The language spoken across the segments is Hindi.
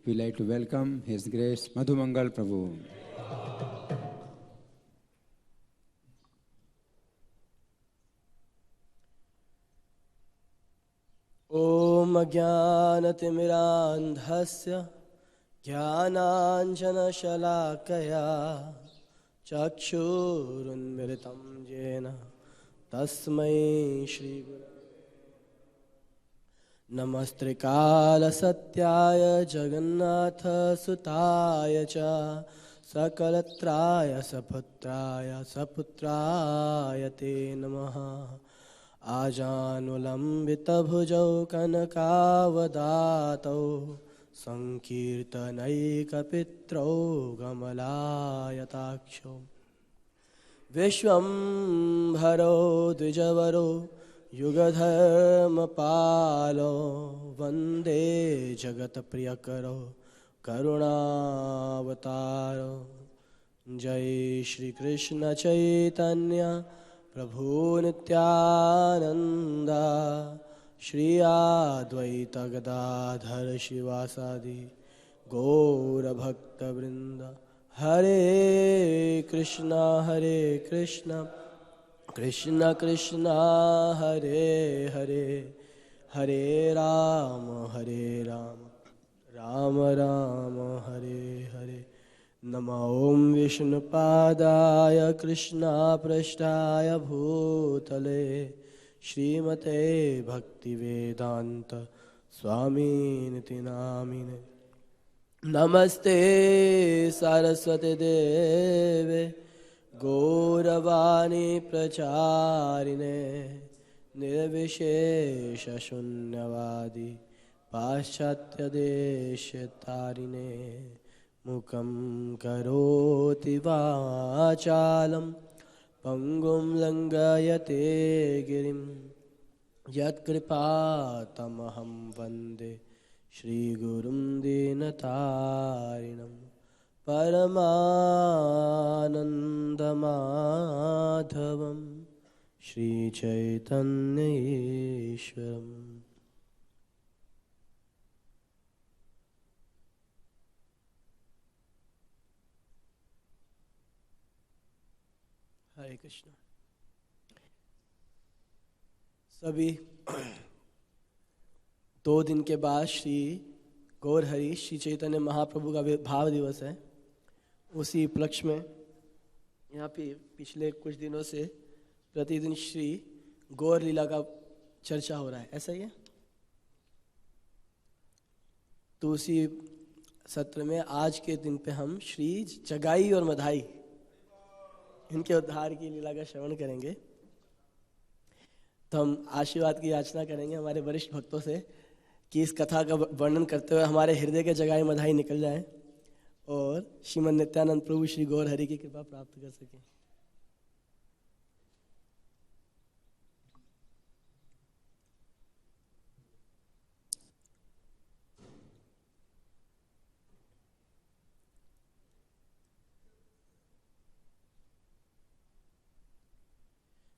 We like to welcome His Grace Madhumangal Prabhu. ॐ अज्ञानतिमिरान्धस्य ज्ञानाञ्जनशलाकया चक्षुरुन्मिलितं येन तस्मै श्रीगुरवे नमस्त्रिकालसत्याय जगन्नाथसुताय च सकलत्राय सपुत्राय ते नमः। आजानुलम्बितभुजौ कनकावदातौ संकीर्तनैकपित्रौ कमलायताक्षौ विश्वम्भरो द्विजवरो युगधर्मपालो वन्दे जगत्प्रियकरो करुणावतारो। जय श्री कृष्ण चैतन्य प्रभु नित्यानंद श्री अद्वैत गदाधर शिवासादि गौरभक्तवृंद। हरे कृष्णा कृष्ण कृष्ण हरे हरे, हरे राम राम राम हरे हरे। नमो विष्णुपादाय कृष्णपृष्ठाय भूतले श्रीमते भक्तिवेदांत स्वामिनिति नामिने। नमस्ते सरस्वती देवे गौरवाणी प्रचारिणे निर्विशेष शून्यवादी पाश्चात्यदेशतारिणे। मुखं करोति वाचालं पंगुं लंघयते गिरिं यत्कृपातमहं वन्दे श्रीगुरुं दीनतारिणं। परमानन्दमाधवं श्रीचैतन्यईश्वरम्। हरे कृष्ण। सभी 2 दिन के बाद श्री गौर हरि श्री चैतन्य महाप्रभु का भाव दिवस है। उसी उपलक्ष्य में यहाँ पे पिछले कुछ दिनों से प्रतिदिन श्री गौर लीला का चर्चा हो रहा है, ऐसा ही है। तो उसी सत्र में आज के दिन पे हम श्री जगाई और मधाई इनके उद्धार की लीला का श्रवण करेंगे। तो हम आशीर्वाद की याचना करेंगे हमारे वरिष्ठ भक्तों से कि इस कथा का वर्णन करते हुए हमारे हृदय के जगाई मधाई निकल जाएं और श्रीमन नित्यानंद प्रभु श्री गौर हरि की कृपा प्राप्त कर सकें।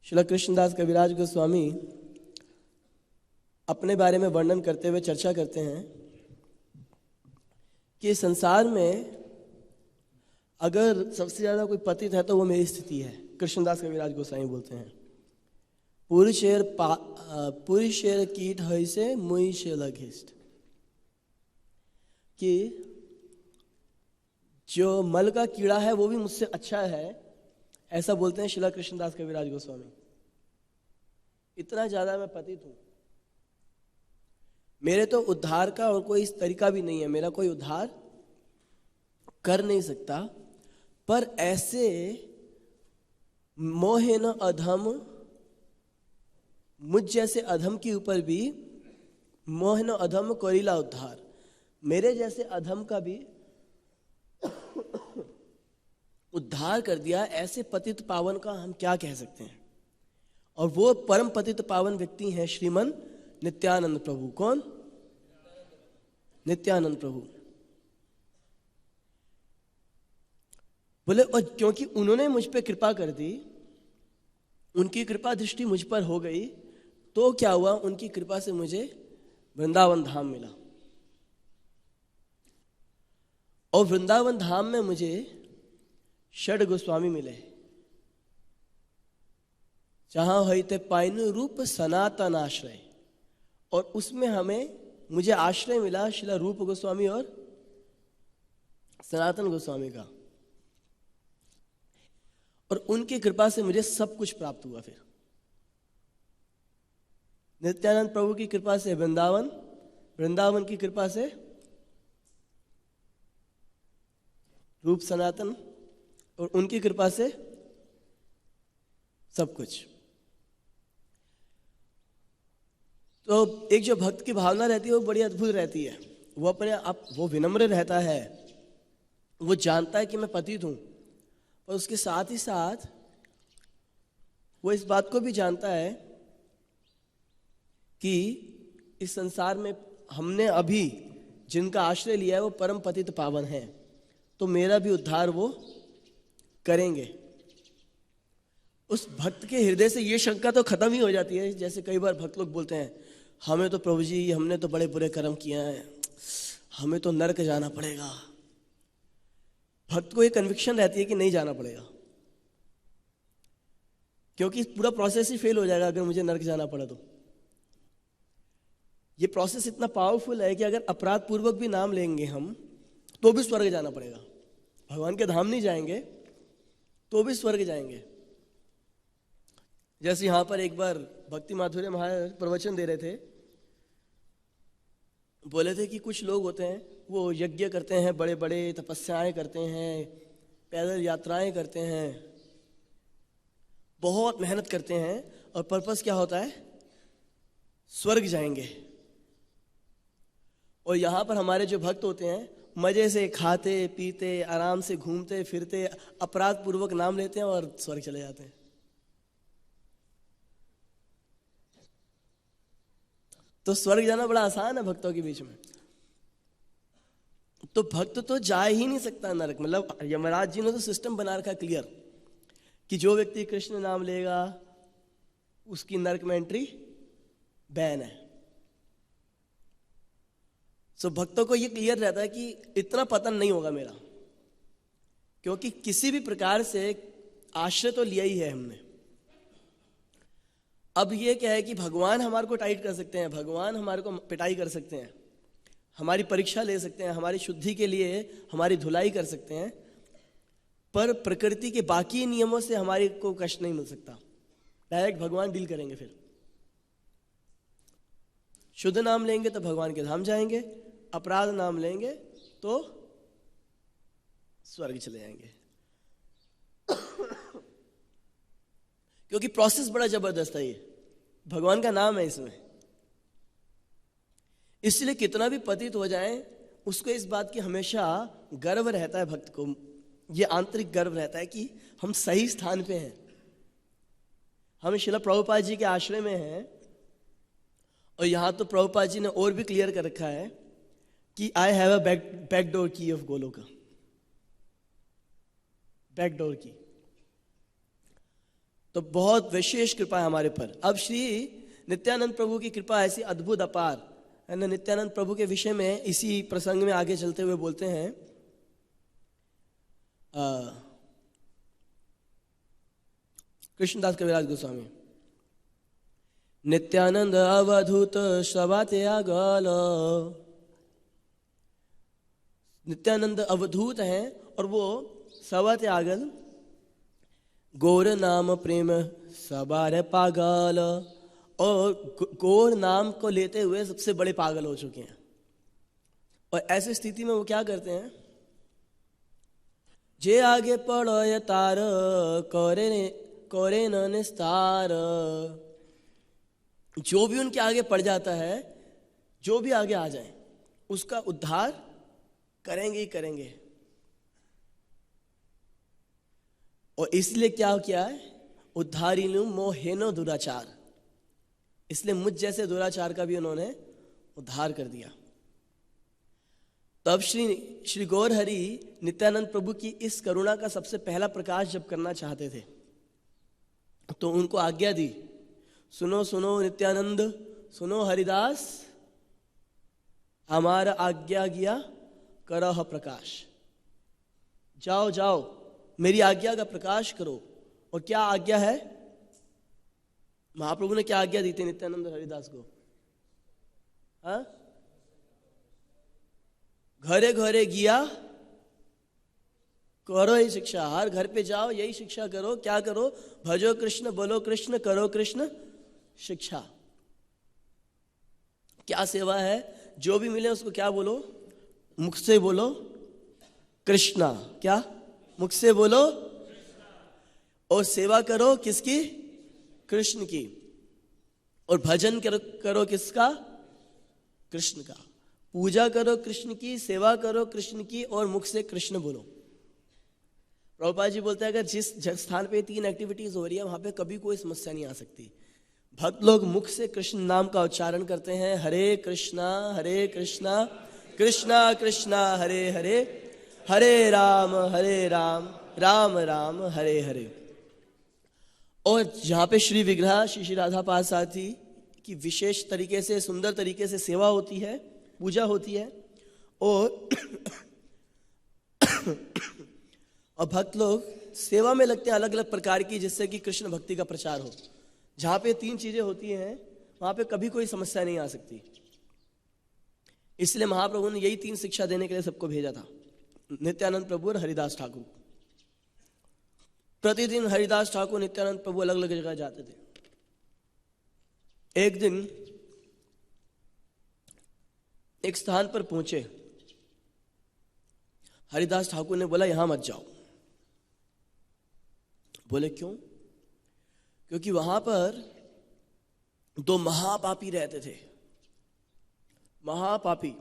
श्रील कृष्णदास कविराज गोस्वामी अपने बारे में वर्णन करते हुए चर्चा करते हैं कि संसार में अगर सबसे ज्यादा कोई पतित है तो वो मेरी स्थिति है। कृष्णदास कविराज गोस्वामी बोलते हैं पुरुषेर कीट हइसे मुई से लघिष्ठ, कि जो मल का कीड़ा है वो भी मुझसे अच्छा है, ऐसा बोलते हैं श्रील कृष्णदास कविराज गोस्वामी। इतना ज्यादा मैं पतित हूं, मेरे तो उद्धार का और कोई इस तरीका भी नहीं है, मेरा कोई उद्धार कर नहीं सकता। पर ऐसे मोहेन अधम, मुझ जैसे अधम के ऊपर भी मोहन अधम कोरिला उद्धार, मेरे जैसे अधम का भी उद्धार कर दिया। ऐसे पतित पावन का हम क्या कह सकते हैं। और वो परम पतित पावन व्यक्ति हैं श्रीमन नित्यानंद प्रभु। कौन? नित्यानंद प्रभु। बोले और क्योंकि उन्होंने मुझ पे कृपा कर दी, उनकी कृपा दृष्टि मुझ पर हो गई, तो क्या हुआ, उनकी कृपा से मुझे वृंदावन धाम मिला। और वृंदावन धाम में मुझे षड गोस्वामी मिले, जहां होते पाइनु रूप सनातन आश्रय, और उसमें मुझे आश्रय मिला श्रील रूप गोस्वामी और सनातन गोस्वामी का, और उनकी कृपा से मुझे सब कुछ प्राप्त हुआ। फिर नित्यानंद प्रभु की कृपा से वृंदावन, वृंदावन की कृपा से रूप सनातन, और उनकी कृपा से सब कुछ। तो एक जो भक्त की भावना रहती है वो बड़ी अद्भुत रहती है। वो अपने आप वो विनम्र रहता है, वो जानता है कि मैं पतित हूं, और उसके साथ ही साथ वो इस बात को भी जानता है कि इस संसार में हमने अभी जिनका आश्रय लिया है वो परम पतित पावन है, तो मेरा भी उद्धार वो करेंगे। उस भक्त के हृदय से ये शंका तो खत्म ही हो जाती है। जैसे कई बार भक्त लोग बोलते हैं, हमें तो प्रभु जी हमने तो बड़े बुरे कर्म किए हैं, हमें तो नरक जाना पड़ेगा। भक्त को ये कन्विक्शन रहती है कि नहीं जाना पड़ेगा, क्योंकि पूरा प्रोसेस ही फेल हो जाएगा अगर मुझे नरक जाना पड़ा तो। ये प्रोसेस इतना पावरफुल है कि अगर अपराध पूर्वक भी नाम लेंगे हम तो भी स्वर्ग जाना पड़ेगा। भगवान के धाम नहीं जाएंगे तो भी स्वर्ग जाएंगे। जैसे यहां पर एक बार भक्ति माधुर्य महाराज प्रवचन दे रहे थे, बोले थे कि कुछ लोग होते हैं वो यज्ञ करते हैं, बड़े बड़े तपस्याएं करते हैं, पैदल यात्राएं करते हैं, बहुत मेहनत करते हैं, और पर्पस क्या होता है? स्वर्ग जाएंगे। और यहाँ पर हमारे जो भक्त होते हैं मजे से खाते पीते आराम से घूमते फिरते अपराध पूर्वक नाम लेते हैं और स्वर्ग चले जाते हैं। तो स्वर्ग जाना बड़ा आसान है भक्तों के बीच में। तो भक्त तो जा ही नहीं सकता नरक। मतलब यमराज जी ने तो सिस्टम बना रखा क्लियर कि जो व्यक्ति कृष्ण नाम लेगा उसकी नरक में एंट्री बैन है। सो भक्तों को ये क्लियर रहता है कि इतना पतन नहीं होगा मेरा, क्योंकि किसी भी प्रकार से आश्रय तो लिया ही है हमने। अब ये क्या है कि भगवान हमारे को टाइट कर सकते हैं, भगवान हमारे को पिटाई कर सकते हैं, हमारी परीक्षा ले सकते हैं, हमारी शुद्धि के लिए हमारी धुलाई कर सकते हैं, पर प्रकृति के बाकी नियमों से हमारे को कष्ट नहीं मिल सकता। डायरेक्ट भगवान डील करेंगे। फिर शुद्ध नाम लेंगे तो भगवान के धाम जाएंगे, अपराध नाम लेंगे तो स्वर्ग चले जाएंगे। क्योंकि प्रोसेस बड़ा जबरदस्त है, ये भगवान का नाम है इसमें। इसलिए कितना भी पतित हो जाए उसको इस बात की हमेशा गर्व रहता है, भक्त को ये आंतरिक गर्व रहता है कि हम सही स्थान पे हैं, हम श्रील प्रभुपाद जी के आश्रय में हैं। और यहां तो प्रभुपाद जी ने और भी क्लियर कर रखा है कि आई हैव अ बैकडोर की ऑफ गोलोका, बैकडोर की। तो बहुत विशेष कृपा है हमारे पर। अब श्री नित्यानंद प्रभु की कृपा ऐसी अद्भुत अपार है ना। नित्यानंद प्रभु के विषय में इसी प्रसंग में आगे चलते हुए बोलते हैं, कृष्णदास कविराज गोस्वामी, नित्यानंद अवधूत सभा त्यागल। नित्यानंद अवधूत हैं और वो सभा त्यागल, गौर नाम प्रेम सबार पागल। और गौर नाम को लेते हुए सबसे बड़े पागल हो चुके हैं। और ऐसी स्थिति में वो क्या करते हैं, जे आगे पढ़ो ये तार करे न निस्तार। जो भी उनके आगे पड़ जाता है, जो भी आगे आ जाए उसका उद्धार करेंगे ही करेंगे। और इसलिए क्या किया है, उद्धारिनु मोहेनो दुराचार। इसलिए मुझ जैसे दुराचार का भी उन्होंने उद्धार कर दिया। तब श्री गौर हरि नित्यानंद प्रभु की इस करुणा का सबसे पहला प्रकाश जब करना चाहते थे तो उनको आज्ञा दी, सुनो सुनो नित्यानंद, सुनो हरिदास, हमारा आज्ञा गया करह प्रकाश। जाओ जाओ मेरी आज्ञा का प्रकाश करो। और क्या आज्ञा है? महाप्रभु ने क्या आज्ञा दी थी नित्यानंद हरिदास को? हाँ, घरे घरे गिया करो यही शिक्षा। हर घर पे जाओ, यही शिक्षा करो। क्या करो? भजो कृष्ण, बोलो कृष्ण, करो कृष्ण शिक्षा। क्या सेवा है? जो भी मिले उसको क्या बोलो? मुख से बोलो कृष्णा। क्या? मुख से बोलो। और सेवा करो किसकी? कृष्ण की। और भजन करो किसका? कृष्ण का। पूजा करो कृष्ण की, सेवा करो कृष्ण की, और मुख से कृष्ण बोलो। प्रभुपाद जी बोलते हैं अगर जिस स्थान पे 3 एक्टिविटीज हो रही है वहां पे कभी कोई समस्या नहीं आ सकती। भक्त लोग मुख से कृष्ण नाम का उच्चारण करते हैं, हरे कृष्णा कृष्णा कृष्णा हरे हरे, हरे राम राम राम हरे हरे। और जहाँ पे श्री विग्रह श्री राधा पाद साथी की विशेष तरीके से, सुंदर तरीके से सेवा होती है, पूजा होती है, और भक्त लोग सेवा में लगते हैं अलग अलग प्रकार की, जिससे कि कृष्ण भक्ति का प्रचार हो। जहाँ पे 3 चीजें होती हैं वहाँ पे कभी कोई समस्या नहीं आ सकती। इसलिए महाप्रभु ने यही 3 शिक्षा देने के लिए सबको भेजा था, नित्यानंद प्रभु और हरिदास ठाकुर। प्रतिदिन हरिदास ठाकुर, नित्यानंद प्रभु अलग अलग जगह जाते थे। एक दिन एक स्थान पर पहुंचे, हरिदास ठाकुर ने बोला यहां मत जाओ। बोले क्यों? क्योंकि वहां पर 2 महापापी रहते थे। महापापी,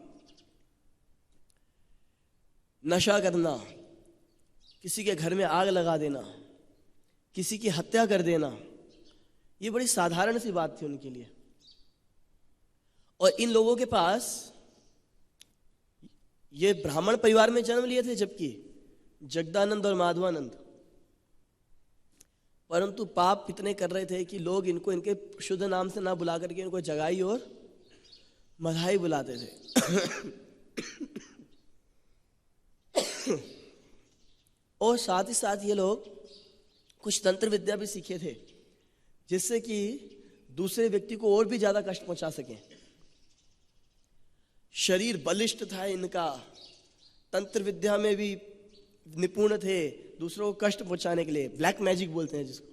नशा करना, किसी के घर में आग लगा देना, किसी की हत्या कर देना, ये बड़ी साधारण सी बात थी उनके लिए। और इन लोगों के पास, ये ब्राह्मण परिवार में जन्म लिए थे जबकि जगदानंद और माधवानंद, परंतु पाप इतने कर रहे थे कि लोग इनको इनके शुद्ध नाम से ना बुला करके इनको जगाई और मधाई बुलाते थे। और साथ ही साथ ये लोग कुछ तंत्र विद्या भी सीखे थे, जिससे कि दूसरे व्यक्ति को और भी ज्यादा कष्ट पहुंचा सके। शरीर बलिष्ठ था इनका, तंत्र विद्या में भी निपुण थे, दूसरों को कष्ट पहुंचाने के लिए। ब्लैक मैजिक बोलते हैं जिसको।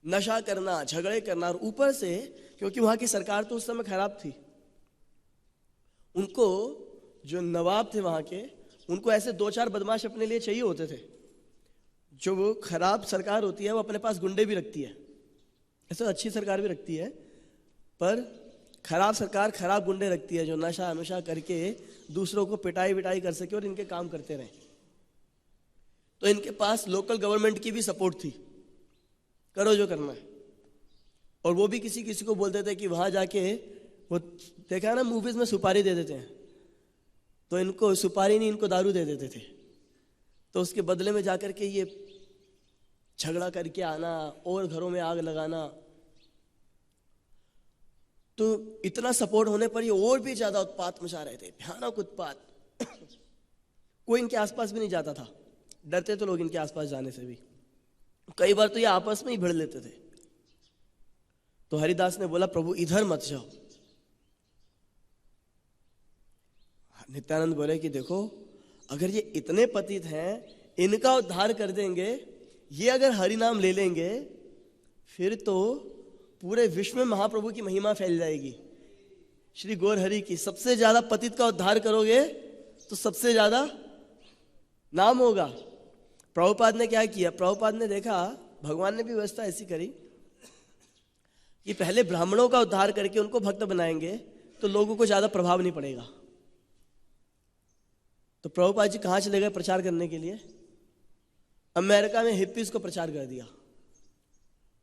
नशा करना, झगड़े करना, और ऊपर से क्योंकि वहां की सरकार तो उस समय खराब थी, उनको जो नवाब थे वहां के, उनको ऐसे 2-4 बदमाश अपने लिए चाहिए होते थे। जो वो खराब सरकार होती है वो अपने पास गुंडे भी रखती है, ऐसे अच्छी सरकार भी रखती है, पर खराब सरकार खराब गुंडे रखती है जो नशा अनुशा करके दूसरों को पिटाई विटाई कर सके और इनके काम करते रहे। तो इनके पास लोकल गवर्नमेंट की भी सपोर्ट थी, करो जो करना है। और वो भी किसी किसी को बोलते थे कि वहां जाके, वो देखा है ना मूवीज में सुपारी दे देते हैं, तो इनको सुपारी नहीं, इनको दारू दे देते थे। तो उसके बदले में जाकर के ये झगड़ा करके आना और घरों में आग लगाना। तो इतना सपोर्ट होने पर ये और भी ज्यादा उत्पात मचा रहे थे, भयानक उत्पात। कोई इनके आसपास भी नहीं जाता था, डरते तो लोग इनके आसपास जाने से भी। कई बार तो ये आपस में ही भिड़ लेते थे। तो हरिदास ने बोला प्रभु इधर मत जाओ। नित्यानंद बोले कि देखो, अगर ये इतने पतित हैं, इनका उद्धार कर देंगे, ये अगर हरि नाम ले लेंगे, फिर तो पूरे विश्व में महाप्रभु की महिमा फैल जाएगी। श्री गौर हरि की सबसे ज्यादा पतित का उद्धार करोगे तो सबसे ज्यादा नाम होगा। प्रभुपाद ने क्या किया? प्रभुपाद ने देखा, भगवान ने भी व्यवस्था ऐसी करी कि पहले ब्राह्मणों का उद्धार करके उनको भक्त बनाएंगे तो लोगों को ज्यादा प्रभाव नहीं पड़ेगा। तो प्रभुपाद जी कहाँ चले गए प्रचार करने के लिए? अमेरिका में हिप्पीज को प्रचार कर दिया।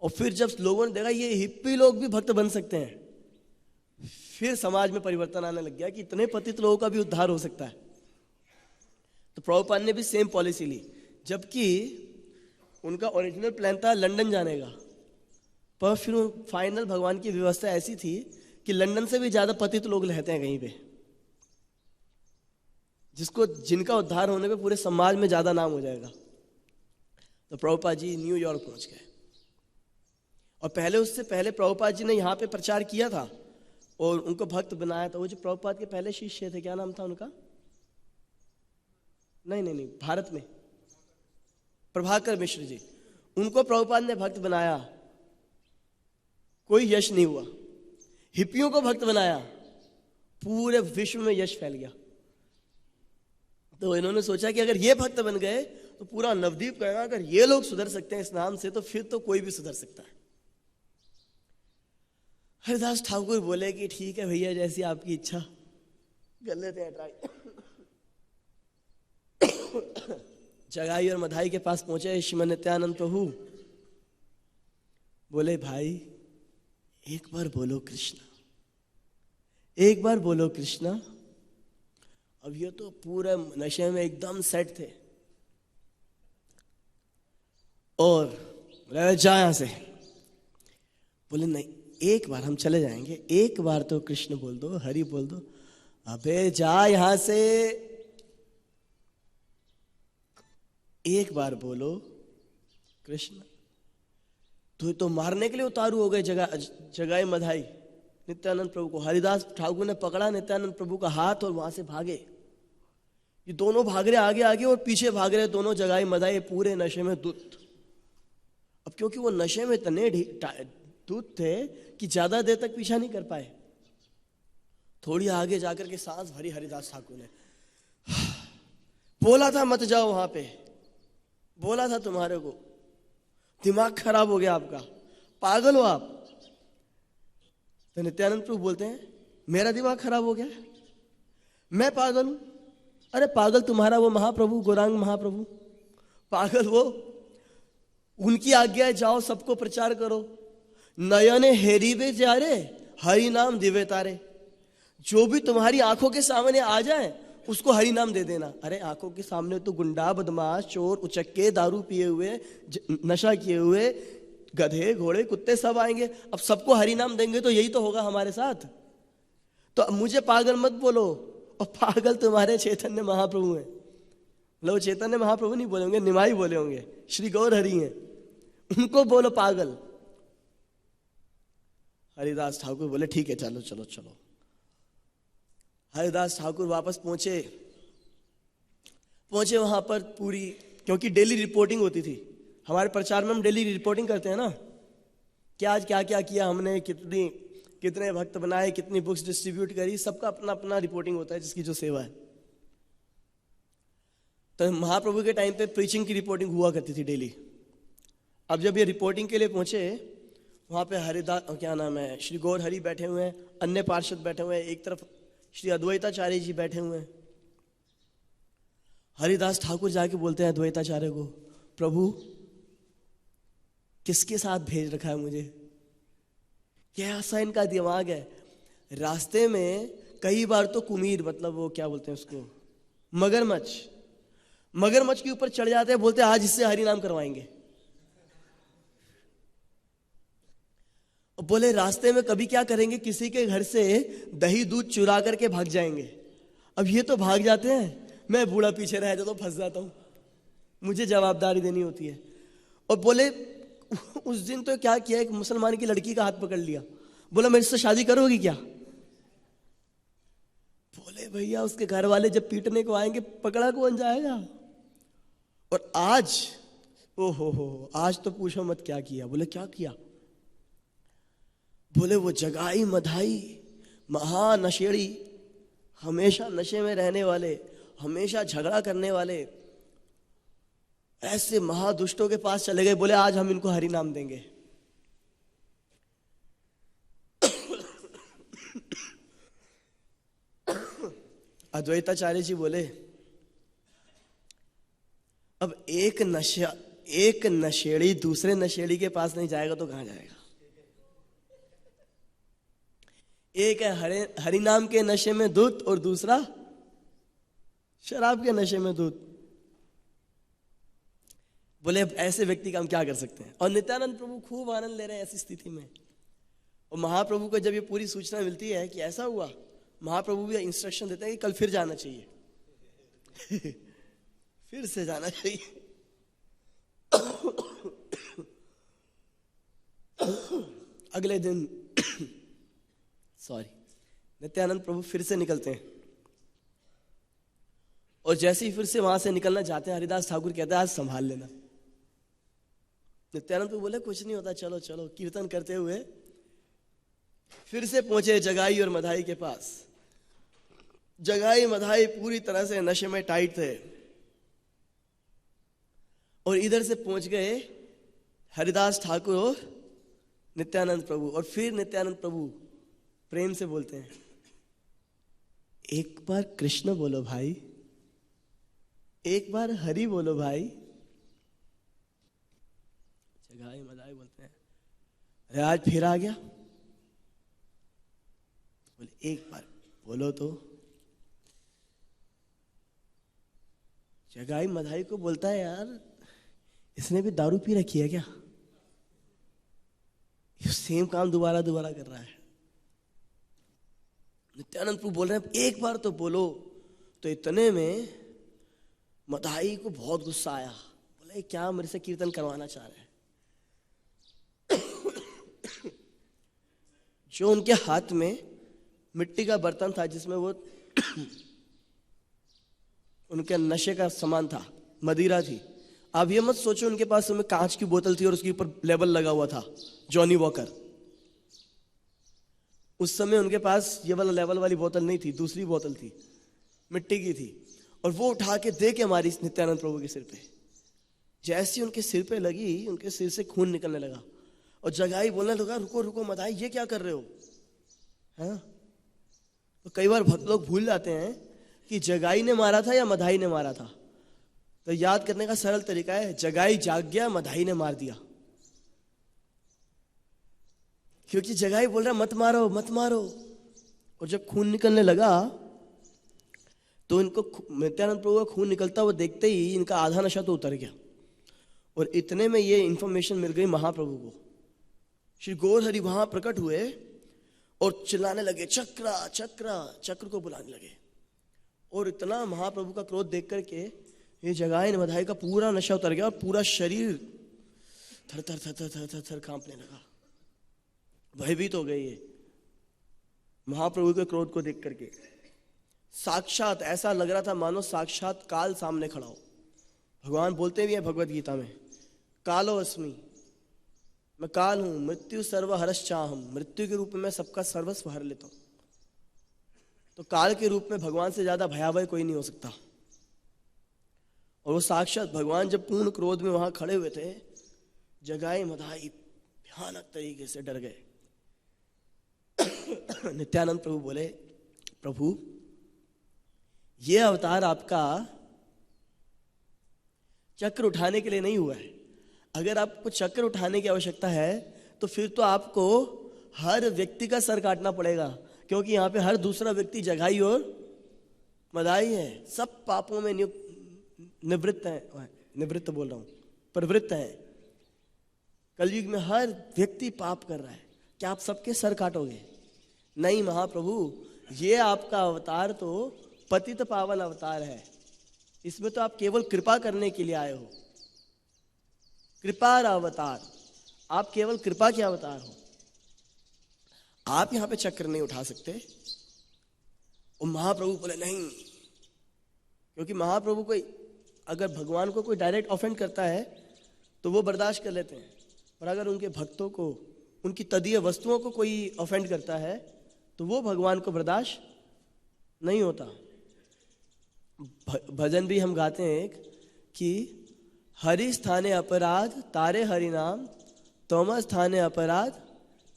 और फिर जब लोगों ने देखा ये हिप्पी लोग भी भक्त बन सकते हैं, फिर समाज में परिवर्तन आने लग गया कि इतने पतित लोगों का भी उद्धार हो सकता है। तो प्रभुपाद ने भी सेम पॉलिसी ली, जबकि उनका ओरिजिनल प्लान था लंदन जाने का, पर फिर फाइनल भगवान की व्यवस्था ऐसी थी कि लंदन से भी ज्यादा पतित लोग रहते हैं कहीं पे, जिनका उद्धार होने पे पूरे समाज में ज्यादा नाम हो जाएगा। तो प्रभुपाद जी न्यूयॉर्क पहुंच गए और उससे पहले प्रभुपाद जी ने यहाँ पे प्रचार किया था और उनको भक्त बनाया था। वो जो प्रभुपाद के पहले शिष्य थे, क्या नाम था उनका? नहीं, भारत में प्रभाकर मिश्र जी, उनको प्रभुपाद ने भक्त बनाया, कोई यश नहीं हुआ। हिप्पियों को भक्त बनाया, पूरे विश्व में यश फैल गया। तो इन्होंने सोचा कि अगर ये भक्त बन गए तो पूरा नवद्वीप कहेगा अगर ये लोग सुधर सकते हैं इस नाम से तो फिर तो कोई भी सुधर सकता है। हरिदास ठाकुर बोले कि ठीक है भैया, जैसी आपकी इच्छा, कर लेते हैं ट्राई। जगाई और मधाई के पास पहुंचे श्रीमन नित्यानंद प्रभु, बोले भाई एक बार बोलो कृष्ण, एक बार बोलो कृष्ण। अब ये तो पूरे नशे में एकदम सेट थे और बोले जा यहां से। बोले नहीं, एक बार हम चले जाएंगे, एक बार तो कृष्ण बोल दो, हरि बोल दो। अबे जा यहां से, एक बार बोलो कृष्ण। तो मारने के लिए उतारू हो गए जगाई मधाई नित्यानंद प्रभु को। हरिदास ठाकुर ने पकड़ा नित्यानंद प्रभु का हाथ और वहां से भागे। ये दोनों भाग रहे आगे आगे और पीछे भाग रहे दोनों जगाई मधाई, पूरे नशे में धुत। अब क्योंकि वो नशे में इतने धुत थे कि ज्यादा देर तक पीछा नहीं कर पाए। थोड़ी आगे जाकर के सांस भरी हरिदास ठाकुर ने, बोला था मत जाओ वहां पे, बोला था तुम्हारे को, दिमाग खराब हो गया आपका, पागल हो आप। तो नित्यानंद प्रभु बोलते हैं मेरा दिमाग खराब हो गया, मैं पागल हूं? अरे पागल तुम्हारा वो महाप्रभु, गौरांग महाप्रभु, पागल वो, उनकी आज्ञा है जाओ सबको प्रचार करो। नयने हेरीवे जारे हरि नाम दिवे तारे, जो भी तुम्हारी आंखों के सामने आ जाए उसको हरि नाम दे देना। अरे आंखों के सामने तो गुंडा, बदमाश, चोर, उचक्के, दारू पिए हुए, नशा किए हुए, गधे, घोड़े, कुत्ते सब आएंगे। अब सबको हरि नाम देंगे तो यही तो होगा हमारे साथ। तो अब मुझे पागल मत बोलो, और पागल तुम्हारे चैतन्य महाप्रभु हैं। लो चैतन्य महाप्रभु नहीं बोले होंगे, निमाई बोले होंगे, श्री गौर हरि हैं, उनको बोलो पागल। हरिदास ठाकुर बोले ठीक है चलो चलो चलो। हरिदास ठाकुर वापस पहुंचे वहां पर पूरी, क्योंकि डेली रिपोर्टिंग होती थी हमारे प्रचार में, हम डेली रिपोर्टिंग करते हैं ना कि आज क्या क्या किया हमने, कितने भक्त बनाए, कितनी बुक्स डिस्ट्रीब्यूट करी, सबका अपना अपना रिपोर्टिंग होता है जिसकी जो सेवा है। तो महाप्रभु के टाइम पे प्रीचिंग की रिपोर्टिंग हुआ करती थी डेली। अब जब ये रिपोर्टिंग के लिए पहुंचे वहां पे हरिदास, क्या नाम है, श्री गौर हरि बैठे हुए हैं, अन्य पार्षद बैठे हुए हैं, एक तरफ श्री अद्वैताचार्य जी बैठे हुए हैं। हरिदास ठाकुर जाके बोलते हैं अद्वैताचार्य को, प्रभु किसके साथ भेज रखा है मुझे, कैसा इनका दिमाग है। रास्ते में कई बार तो कुमीर, मतलब वो क्या बोलते हैं उसको, मगरमच्छ के ऊपर चढ़ जाते हैं, बोलते हैं आज इससे हरि नाम करवाएंगे। बोले रास्ते में कभी क्या करेंगे, किसी के घर से दही दूध चुरा करके भाग जाएंगे। अब ये तो भाग जाते हैं, मैं बूढ़ा पीछे रह जाता हूं, फंस जाता हूं, मुझे जवाबदारी देनी होती है। और बोले उस दिन तो क्या किया, एक मुसलमान की लड़की का हाथ पकड़ लिया, बोला मेरे से शादी करोगी क्या। बोले भैया उसके घर वाले जब पीटने को आएंगे पकड़ा कौन जाएगा। और आज ओहो आज तो पूछो मत क्या किया। बोले क्या किया। बोले वो जगाई मधाई महानशेड़ी, हमेशा नशे में रहने वाले, हमेशा झगड़ा करने वाले, ऐसे महादुष्टों के पास चले गए। बोले आज हम इनको हरि नाम देंगे। अद्वैताचार्य जी बोले अब एक नशेड़ी दूसरे नशेड़ी के पास नहीं जाएगा तो कहां जाएगा। एक है हरि नाम के नशे में धुत और दूसरा शराब के नशे में धुत। बोले ऐसे व्यक्ति का हम क्या कर सकते हैं। और नित्यानंद प्रभु खूब आनंद ले रहे हैं ऐसी स्थिति में। और महाप्रभु को जब ये पूरी सूचना मिलती है कि ऐसा हुआ, महाप्रभु भी इंस्ट्रक्शन देते हैं कि कल फिर जाना चाहिए। फिर से जाना चाहिए। अगले दिन नित्यानंद प्रभु फिर से निकलते हैं, और जैसे ही फिर से वहां से निकलना चाहते हैं, हरिदास ठाकुर कहते हैं आज संभाल लेना। नित्यानंद प्रभु बोले कुछ नहीं होता, चलो चलो। कीर्तन करते हुए फिर से पहुंचे जगाई और मधाई के पास। जगाई मधाई पूरी तरह से नशे में टाइट थे, और इधर से पहुंच गए हरिदास ठाकुर और नित्यानंद प्रभु। और फिर नित्यानंद प्रभु प्रेम से बोलते हैं, एक बार कृष्ण बोलो भाई, एक बार हरि बोलो भाई। जगाई मधाई बोलते हैं, अरे आज फिर आ गया। बोले एक बार बोलो तो। जगाई मधाई को बोलता है, यार इसने भी दारू पी रखी है क्या? ये सेम काम दोबारा दोबारा कर रहा है। नित्यानंद प्रभु बोल रहे हैं एक बार तो बोलो। तो इतने में मधाई को बहुत गुस्सा आया। बोले क्या मेरे से कीर्तन करवाना चाह रहे हैं? जो उनके हाथ में मिट्टी का बर्तन था, जिसमें वो उनके नशे का सामान था, मदिरा थी। आप ये मत सोचो उनके पास में कांच की बोतल थी और उसके ऊपर लेबल लगा हुआ था जॉनी वॉकर। उस समय उनके पास ये वाला लेवल वाली बोतल नहीं थी, दूसरी बोतल थी, मिट्टी की थी। और वो उठा के दे के हमारी नित्यानंद प्रभु के सिर पे। जैसी उनके सिर पे लगी, उनके सिर से खून निकलने लगा। और जगाई बोलने लगा, रुको रुको मधाई, ये क्या कर रहे हो? हाँ, तो कई बार भक्त लोग भूल जाते हैं कि जगाई ने मारा था या मधाई ने मारा था। तो याद करने का सरल तरीका है, जगाई जाग गया, मधाई ने मार दिया। क्योंकि जगाई बोल रहा मत मारो मत मारो। और जब खून निकलने लगा तो इनको नित्यानंद प्रभु का खून निकलता हुआ देखते ही इनका आधा नशा तो उतर गया। और इतने में ये इंफॉर्मेशन मिल गई महाप्रभु को। श्री गौर हरि वहां प्रकट हुए और चिल्लाने लगे, चक्रा चक्रा, चक्र को बुलाने लगे। और इतना महाप्रभु का क्रोध देख करके ये जगाई मधाई का पूरा नशा उतर गया और पूरा शरीर थर थर थर थर थर थर थर कांपने लगा। भयभीत हो गए ये महाप्रभु के क्रोध को देख करके। साक्षात ऐसा लग रहा था मानो साक्षात काल सामने खड़ा हो। भगवान बोलते भी हैं भगवत गीता में, कालो अस्मि, मैं काल हूं, मृत्यु सर्व हरश्चाहम, मृत्यु के रूप में मैं सबका सर्वस्व हर लेता हूं। तो काल के रूप में भगवान से ज्यादा भयावह कोई नहीं हो सकता। और वो साक्षात भगवान जब पूर्ण क्रोध में वहां खड़े हुए थे, जगाई मधाई भयानक तरीके से डर गए। नित्यानंद प्रभु बोले, प्रभु ये अवतार आपका चक्र उठाने के लिए नहीं हुआ है। अगर आपको चक्र उठाने की आवश्यकता है तो फिर तो आपको हर व्यक्ति का सर काटना पड़ेगा, क्योंकि यहाँ पे हर दूसरा व्यक्ति जगाई और मधाई है। सब पापों में निवृत्त है, निवृत्त बोल रहा हूं, प्रवृत्त है। कलयुग में हर व्यक्ति पाप कर रहा है, क्या आप सबके सर काटोगे? नहीं महाप्रभु, ये आपका अवतार तो पतित पावन अवतार है। इसमें तो आप केवल कृपा करने के लिए आए हो, कृपार अवतार। आप केवल कृपा के अवतार हो। आप यहां पे चक्र नहीं उठा सकते। और महाप्रभु बोले नहीं, क्योंकि महाप्रभु कोई अगर भगवान को कोई डायरेक्ट ऑफेंड करता है तो वो बर्दाश्त कर लेते हैं, और अगर उनके भक्तों को, उनकी तदीय वस्तुओं को कोई ऑफेंड करता है तो वो भगवान को बर्दाश्त नहीं होता। भजन भी हम गाते हैं एक कि हरि स्थाने अपराध तारे हरि नाम, तोम स्थाने अपराध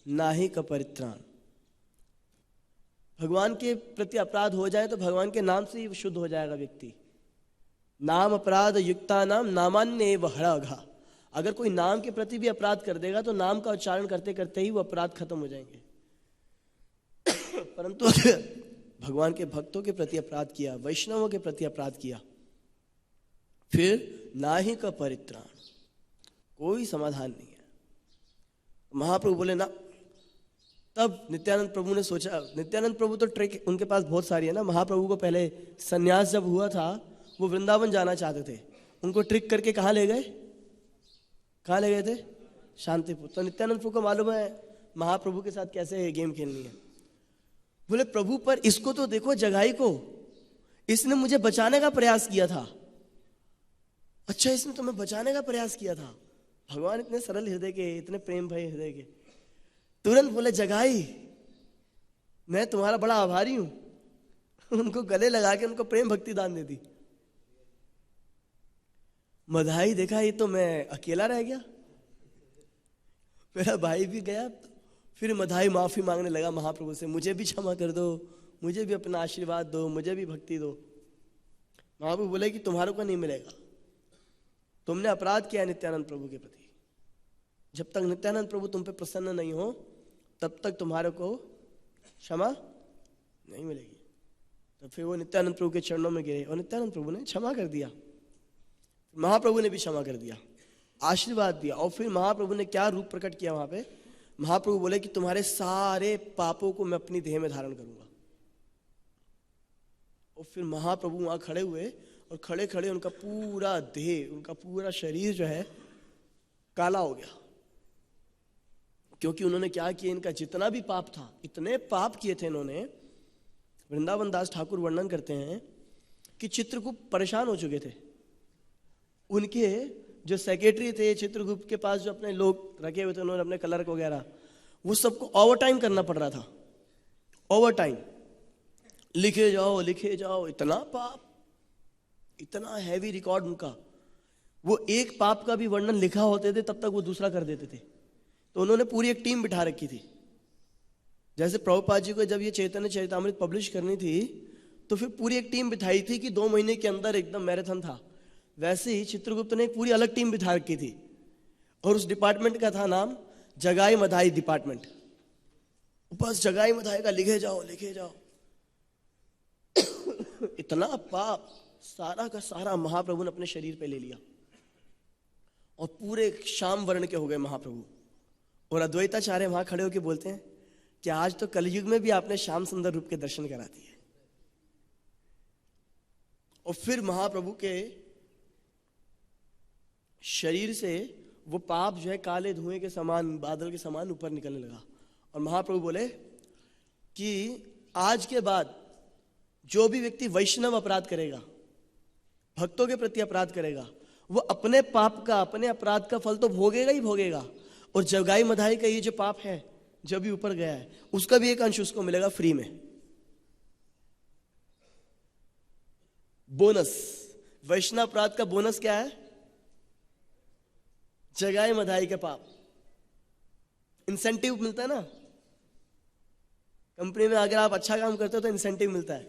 नाही का परित्राण। भगवान के प्रति अपराध हो जाए तो भगवान के नाम से ही शुद्ध हो जाएगा व्यक्ति। नाम अपराध युक्ता नाम नामान्य हराघा। अगर कोई नाम के प्रति भी अपराध कर देगा तो नाम का उच्चारण करते करते ही वो अपराध खत्म हो जाएंगे। परंतु अगर भगवान के भक्तों के प्रति अपराध किया, वैष्णवों के प्रति अपराध किया, फिर नाही का परित्राण, कोई समाधान नहीं है। महाप्रभु बोले ना। तब नित्यानंद प्रभु ने सोचा, नित्यानंद प्रभु तो ट्रिक उनके पास बहुत सारी है ना। महाप्रभु को पहले सन्यास जब हुआ था, वो वृंदावन जाना चाहते थे, उनको ट्रिक करके कहाँ ले गए? कहाँ ले गए थे? शांतिपुर। तो नित्यानंद प्रभु को मालूम है महाप्रभु के साथ कैसे गेम खेलनी है। बोले प्रभु पर इसको तो देखो, जगाई को, इसने मुझे बचाने का प्रयास किया था। अच्छा, इसने तुम्हें बचाने का प्रयास किया था? भगवान इतने सरल हृदय के, इतने प्रेम भरे हृदय के। तुरंत बोले जगाई, मैं तुम्हारा बड़ा आभारी हूं। उनको गले लगा के उनको प्रेम भक्ति दान दे दी। मधाई देखा ये तो मैं अकेला रह गया, मेरा भाई भी गया। फिर मधाई माफी मांगने लगा महाप्रभु से, मुझे भी क्षमा कर दो, मुझे भी अपना आशीर्वाद दो, मुझे भी भक्ति दो। महाप्रभु बोले कि तुम्हारों को नहीं मिलेगा, तुमने अपराध किया नित्यानंद प्रभु के प्रति। जब तक नित्यानंद प्रभु तुम पे प्रसन्न नहीं हो तब तक तुम्हारे को क्षमा नहीं मिलेगी। तो फिर वो नित्यानंद प्रभु के चरणों में गिरे और नित्यानंद प्रभु ने क्षमा कर दिया। महाप्रभु ने भी क्षमा कर दिया, आशीर्वाद दिया। और फिर महाप्रभु ने क्या रूप प्रकट किया वहां पे? महाप्रभु बोले कि तुम्हारे सारे पापों को मैं अपनी देह में धारण करूंगा। और फिर महाप्रभु वहां खड़े हुए और खड़े खड़े उनका पूरा देह, उनका पूरा शरीर जो है काला हो गया। क्योंकि उन्होंने क्या किया, इनका जितना भी पाप था, इतने पाप किए थे इन्होंने। वृंदावन दास ठाकुर वर्णन करते हैं कि चित्रगुप्त परेशान हो चुके थे। उनके जो सेक्रेटरी थे चित्रगुप्त के पास, जो अपने लोग रखे हुए थे उन्होंने, अपने क्लर्क वगैरह, वो सबको ओवर टाइम करना पड़ रहा था। ओवर टाइम, लिखे जाओ लिखे जाओ, इतना पाप, इतना हैवी रिकॉर्ड उनका। वो एक पाप का भी वर्णन लिखा होते थे तब तक वो दूसरा कर देते थे। तो उन्होंने पूरी एक टीम बिठा रखी थी। जैसे प्रभुपाद जी को जब ये चैतन्य चरितामृत पब्लिश करनी थी तो फिर पूरी एक टीम बिठाई थी कि 2 महीने के अंदर एकदम मैराथन था। वैसे ही चित्रगुप्त ने एक पूरी अलग टीम बिठा रखी थी और उस डिपार्टमेंट का था नाम जगाई मधाई डिपार्टमेंट। बस जगाई मधाई का लिखे जाओ लिखे जाओ। इतना पाप सारा का सारा महाप्रभु ने अपने शरीर पे ले लिया और पूरे श्याम वर्ण के हो गए महाप्रभु। और अद्वैताचार्य वहां खड़े होकर बोलते हैं कि आज तो कलयुग में भी आपने श्याम सुंदर रूप के दर्शन करा दिए। और फिर महाप्रभु के शरीर से वो पाप जो है काले धुएं के समान, बादल के समान ऊपर निकलने लगा। और महाप्रभु बोले कि आज के बाद जो भी व्यक्ति वैष्णव अपराध करेगा, भक्तों के प्रति अपराध करेगा, वो अपने पाप का, अपने अपराध का फल तो भोगेगा ही भोगेगा। और जगाई मधाई का ये जो पाप है जो भी ऊपर गया है, उसका भी एक अंश उसको मिलेगा फ्री में, बोनस। वैष्णव अपराध का बोनस क्या है? जगाई मधाई के पाप, इंसेंटिव मिलता है ना कंपनी में। अगर आप अच्छा काम करते हो तो इंसेंटिव मिलता है।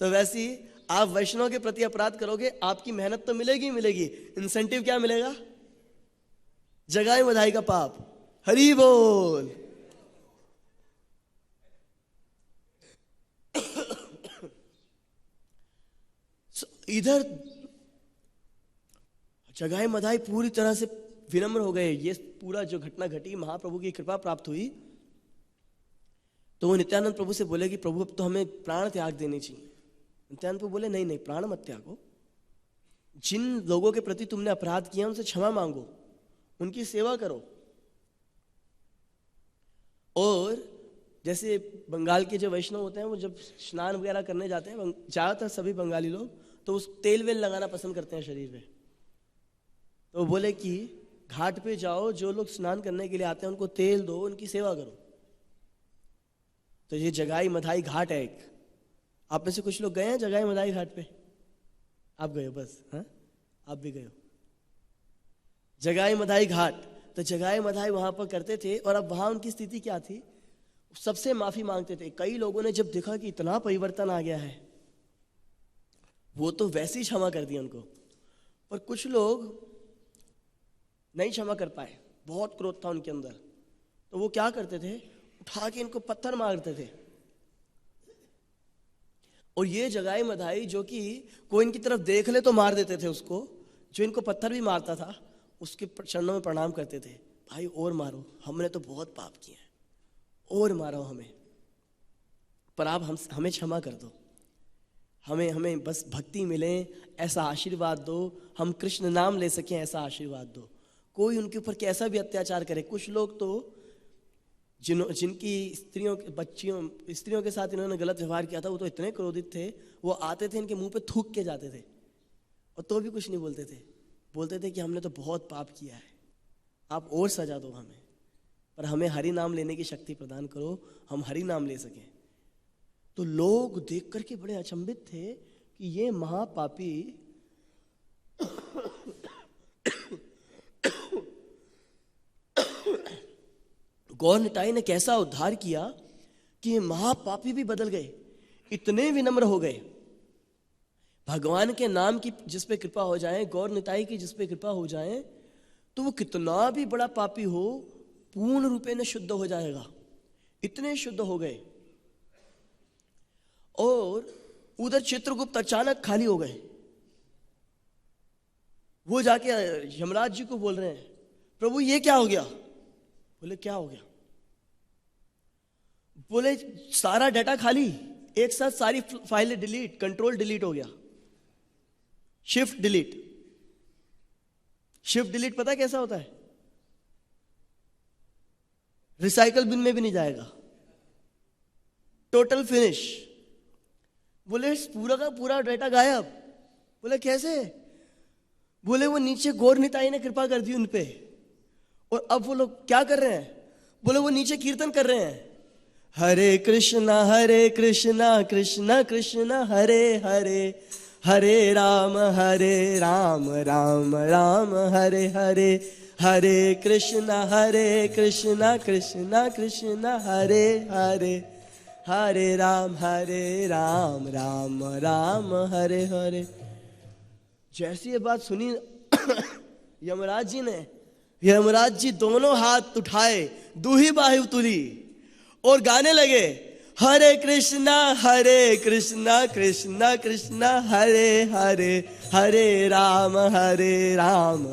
तो वैसे ही आप वैष्णव के प्रति अपराध करोगे, आपकी मेहनत तो मिलेगी मिलेगी, इंसेंटिव क्या मिलेगा? जगाई मधाई का पाप। हरि बोल। इधर जगाई मधाई पूरी तरह से विनम्र हो गए। ये पूरा जो घटना घटी, महाप्रभु की कृपा प्राप्त हुई। तो वो नित्यानंद प्रभु से बोले कि प्रभु अब तो हमें प्राण त्याग देने चाहिए। नित्यानंद प्रभु बोले नहीं नहीं, प्राण मत त्यागो। जिन लोगों के प्रति तुमने अपराध किया उनसे क्षमा मांगो, उनकी सेवा करो। और जैसे बंगाल के जो वैष्णव होते हैं, वो जब स्नान वगैरह करने जाते हैं, ज्यादातर सभी बंगाली लोग तो उस तेल वेल लगाना पसंद करते हैं शरीर पे। तो बोले कि घाट पे जाओ, जो लोग स्नान करने के लिए आते हैं उनको तेल दो, उनकी सेवा करो। तो ये जगाई मधाई घाट है एक। आप में से कुछ लोग गए हैं जगाई मधाई घाट पे? आप गए हो बस? हाँ, आप भी गए हो जगाई मधाई घाट। तो जगाई मधाई वहां पर करते थे। और अब वहां उनकी स्थिति क्या थी? सबसे माफी मांगते थे। कई लोगों ने जब देखा कि इतना परिवर्तन आ गया है, वो तो वैसे ही क्षमा कर दिया उनको। पर कुछ लोग नहीं क्षमा कर पाए, बहुत क्रोध था उनके अंदर। तो वो क्या करते थे? उठा के इनको पत्थर मारते थे। और ये जगाई मधाई जो कि कोई इनकी तरफ देख ले तो मार देते थे उसको, जो इनको पत्थर भी मारता था उसके चरणों में प्रणाम करते थे, भाई और मारो, हमने तो बहुत पाप किए हैं, और मारो हमें, पर आप हमें क्षमा कर दो। हमें हमें बस भक्ति मिले, ऐसा आशीर्वाद दो, हम कृष्ण नाम ले सकें, ऐसा आशीर्वाद दो। कोई उनके ऊपर कैसा भी अत्याचार करे। कुछ लोग तो जिनकी स्त्रियों के साथ इन्होंने गलत व्यवहार किया था, वो तो इतने क्रोधित थे, वो आते थे इनके मुंह पे थूक के जाते थे और तो भी कुछ नहीं बोलते थे। बोलते थे कि हमने तो बहुत पाप किया है, आप और सजा दो हमें, पर हमें हरि नाम लेने की शक्ति प्रदान करो, हम हरि नाम ले सकें। तो लोग देख करके बड़े अचंभित थे कि ये महापापी गौर निताई ने कैसा उद्धार किया कि ये महापापी भी बदल गए, इतने विनम्र हो गए। भगवान के नाम की जिस पे कृपा हो जाए, गौर निताई की जिस पे कृपा हो जाए, तो वो कितना भी बड़ा पापी हो पूर्ण रूपे में शुद्ध हो जाएगा। इतने शुद्ध हो गए। और उधर चित्रगुप्त अचानक खाली हो गए। वो जाके यमराज जी को बोल रहे हैं, प्रभु ये क्या हो गया? बोले क्या हो गया? बोले सारा डाटा खाली, एक साथ सारी फाइलें डिलीट, कंट्रोल डिलीट हो गया, शिफ्ट डिलीट। शिफ्ट डिलीट पता कैसा होता है? रिसाइकल बिन में भी नहीं जाएगा, टोटल फिनिश। बोले पूरा का पूरा डाटा गायब। बोले कैसे? बोले वो नीचे गौर निताई ने कृपा कर दी उन पे, और अब वो लोग क्या कर रहे हैं? बोले वो नीचे कीर्तन कर रहे हैं, हरे कृष्णा कृष्णा कृष्णा हरे हरे, हरे राम राम राम हरे हरे, हरे कृष्णा कृष्णा कृष्णा हरे हरे, हरे राम राम राम हरे हरे। जैसी ये बात सुनी यमराज जी दोनों हाथ उठाए, दूही बाहु तुली और गाने लगे, हरे कृष्णा कृष्णा कृष्णा हरे हरे, हरे राम राम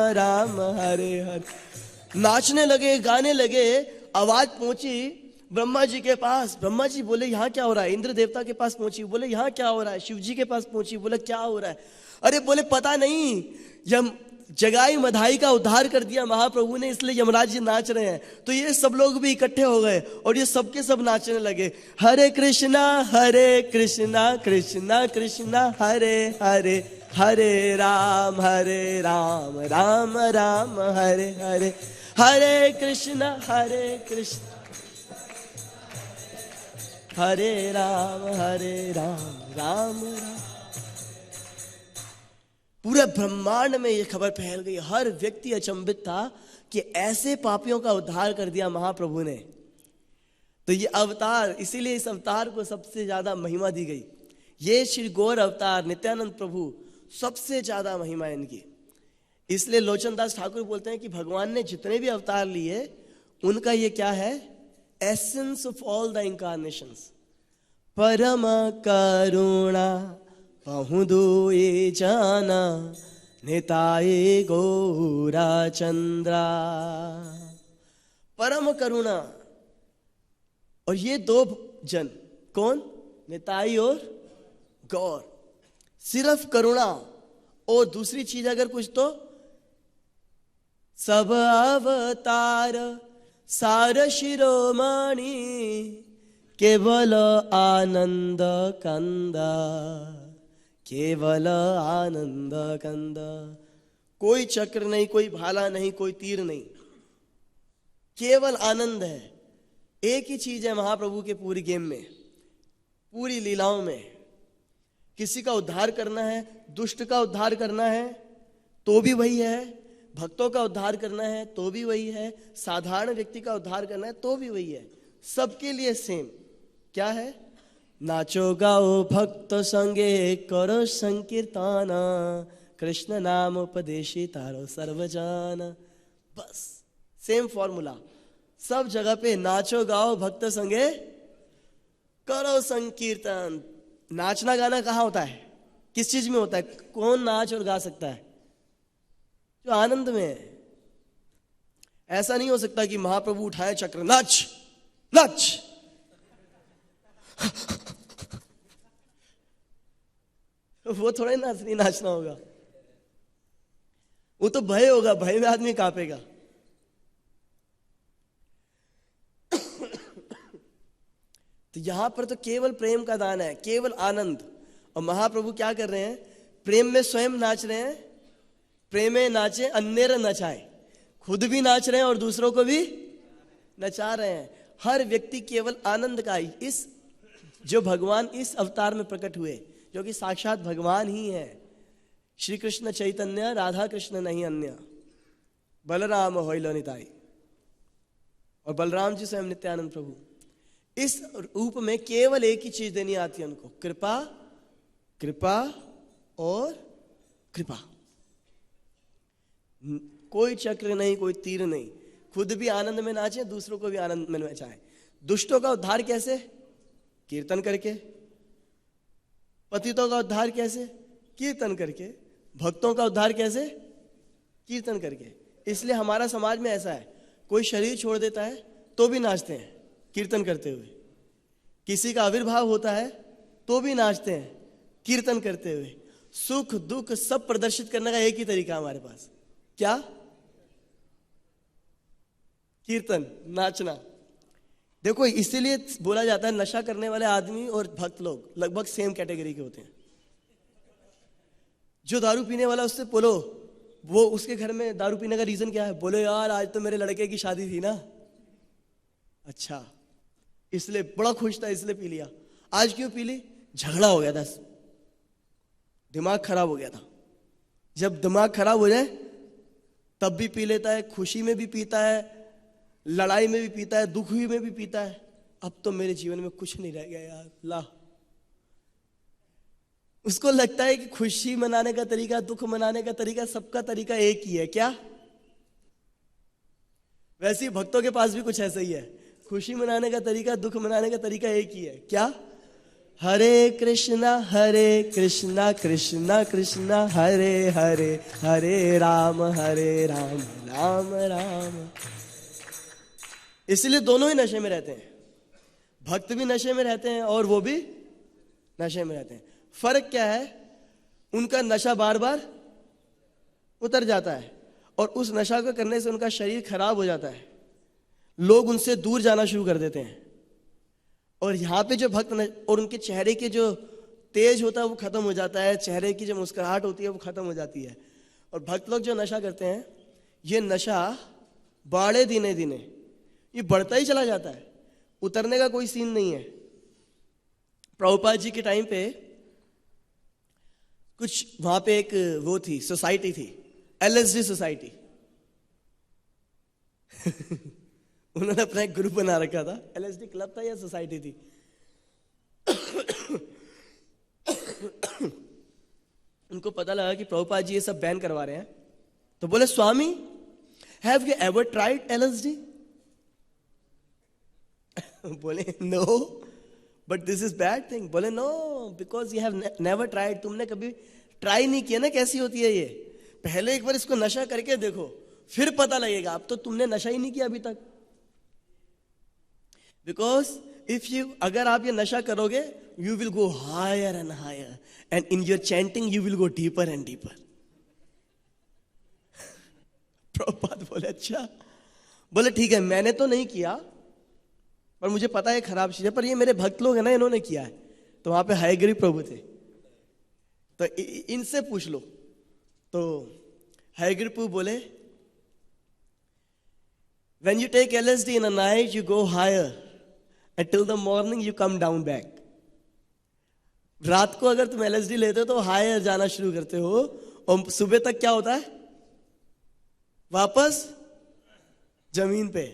राम हरे हरे। नाचने लगे, गाने लगे। आवाज पहुंची ब्रह्मा जी के पास। ब्रह्मा जी बोले यहाँ क्या हो रहा है? इंद्र देवता के पास पहुंची, बोले यहाँ क्या हो रहा है? शिव जी के पास पहुंची, बोले क्या हो रहा है? अरे बोले पता नहीं, जगाई मधाई का उद्धार कर दिया महाप्रभु ने, इसलिए यमराज जी नाच रहे हैं। तो ये सब लोग भी इकट्ठे हो गए और ये सबके सब नाचने लगे, हरे कृष्णा कृष्णा कृष्णा हरे हरे, हरे राम राम राम हरे हरे, हरे कृष्णा हरे राम राम राम। पूरे ब्रह्मांड में ये खबर फैल गई। हर व्यक्ति अचंभित था कि ऐसे पापियों का उद्धार कर दिया महाप्रभु ने। तो ये अवतार, इसीलिए इस अवतार को सबसे ज्यादा महिमा दी गई। ये श्री गौर अवतार नित्यानंद प्रभु, सबसे ज्यादा महिमा इनकी। इसलिए लोचनदास ठाकुर बोलते हैं कि भगवान ने जितने भी अवतार लिए उनका ये क्या है? Essence of all the incarnations. परम करुणा बहुदूये जाना, निताये गौरा चंद्रा। परम करुणा। और ये दो जन कौन? निताई और गौर। सिर्फ करुणा और दूसरी चीज अगर कुछ तो सब अवतार सार शिरोमणि, केवल आनंद कंदा, केवल आनंद कंद। कोई चक्र नहीं, कोई भाला नहीं, कोई तीर नहीं, केवल आनंद है। एक ही चीज है महाप्रभु के पूरी गेम में, पूरी लीलाओं में। किसी का उद्धार करना है, दुष्ट का उद्धार करना है तो भी वही है, भक्तों का उद्धार करना है तो भी वही है, साधारण व्यक्ति का उद्धार करना है तो भी वही है। सबके लिए सेम क्या है? नाचो गाओ भक्त संगे करो संकीर्तन, कृष्ण नाम उपदेशी तारो सर्वजान। बस सेम फॉर्मूला सब जगह पे। नाचो गाओ भक्त संगे करो संकीर्तन। नाचना गाना कहाँ होता है? किस चीज में होता है? कौन नाच और गा सकता है? जो आनंद में है। ऐसा नहीं हो सकता कि महाप्रभु उठाए चक्र, नाच नाच वो थोड़ा ही नहीं नाचना होगा, वो तो भय होगा, भय में आदमी कांपेगा। तो यहां पर तो केवल प्रेम का दान है, केवल आनंद। और महाप्रभु क्या कर रहे हैं? प्रेम में स्वयं नाच रहे हैं। प्रेम में नाचे अन्येर नचाए, खुद भी नाच रहे हैं और दूसरों को भी नचा रहे हैं। हर व्यक्ति केवल आनंद का ही, इस जो भगवान इस अवतार में प्रकट हुए, जो कि साक्षात भगवान ही है, श्री कृष्ण चैतन्य राधा कृष्ण नहीं अन्य, बलराम होइलो निताई, और बलराम जी स्वयं नित्यानंद प्रभु। इस रूप में केवल एक ही चीज देनी आती है उनको, कृपा, कृपा और कृपा। कोई चक्र नहीं, कोई तीर नहीं, खुद भी आनंद में नाचे, दूसरों को भी आनंद में नचाए। दुष्टों का उद्धार कैसे? कीर्तन करके। पतितों का उद्धार कैसे? कीर्तन करके। भक्तों का उद्धार कैसे? कीर्तन करके। इसलिए हमारा समाज में ऐसा है, कोई शरीर छोड़ देता है तो भी नाचते हैं कीर्तन करते हुए, किसी का आविर्भाव होता है तो भी नाचते हैं कीर्तन करते हुए। सुख दुख सब प्रदर्शित करने का एक ही तरीका हमारे पास, क्या? कीर्तन, नाचना। देखो इसीलिए बोला जाता है नशा करने वाले आदमी और भक्त लोग लगभग सेम कैटेगरी के होते हैं। जो दारू पीने वाला, उससे बोलो वो उसके घर में दारू पीने का रीजन क्या है? बोलो यार आज तो मेरे लड़के की शादी थी ना, अच्छा इसलिए बड़ा खुश था इसलिए पी लिया। आज क्यों पी ली? झगड़ा हो गया था, दिमाग खराब हो गया था। जब दिमाग खराब हो जाए तब भी पी लेता है, खुशी में भी पीता है, लड़ाई में भी पीता है, दुख में भी पीता है। अब तो मेरे जीवन में कुछ नहीं रह गया यार, ला। उसको लगता है कि खुशी मनाने का तरीका, दुख मनाने का तरीका, सबका तरीका एक ही है, क्या? वैसे ही भक्तों के पास भी कुछ ऐसा ही है, खुशी मनाने का तरीका, दुख मनाने का तरीका एक ही है, क्या? हरे कृष्णा कृष्णा कृष्णा हरे हरे, हरे राम राम राम। इसलिए दोनों ही नशे में रहते हैं, भक्त भी नशे में रहते हैं और वो भी नशे में रहते हैं। फर्क क्या है? उनका नशा बार बार उतर जाता है और उस नशा को करने से उनका शरीर खराब हो जाता है, लोग उनसे दूर जाना शुरू कर देते हैं। और यहाँ पे जो भक्त और उनके चेहरे के जो तेज होता है वो खत्म हो जाता है, चेहरे की जो मुस्कुराहट होती है वो खत्म हो जाती है। और भक्त लोग जो नशा करते हैं, ये नशा बाड़े दिने दिने ये बढ़ता ही चला जाता है, उतरने का कोई सीन नहीं है। प्रभुपाद जी के टाइम पे कुछ वहां पे एक वो थी, सोसाइटी थी, LSD सोसाइटी। उन्होंने अपना एक ग्रुप बना रखा था, LSD क्लब था या सोसाइटी थी। उनको पता लगा कि प्रभुपाद जी ये सब बैन करवा रहे हैं, तो बोले swami have you ever tried LSD? बोले no but this is bad thing. बोले no because you have never tried, तुमने कभी ट्राई नहीं किया ना कैसी होती है ये। पहले एक बार इसको नशा करके देखो फिर पता लगेगा, अब तो तुमने नशा ही नहीं किया अभी तक। बिकॉज इफ यू, अगर आप ये नशा करोगे, you will go higher and higher and in your chanting you will go deeper and deeper. Prabhupada बोले अच्छा। बोले ठीक है, मैंने तो नहीं किया पर मुझे पता है खराब चीज है, पर ये मेरे भक्त लोग हैं ना, इन्होंने किया है। तो वहां पे हयग्रीव प्रभु थे, तो इनसे पूछ लो। तो हयग्रीव प्रभु बोले when you take LSD in a night you go higher until the morning you come down back। रात को अगर तुम LSD लेते हो तो हायर जाना शुरू करते हो और सुबह तक क्या होता है? वापस जमीन पे।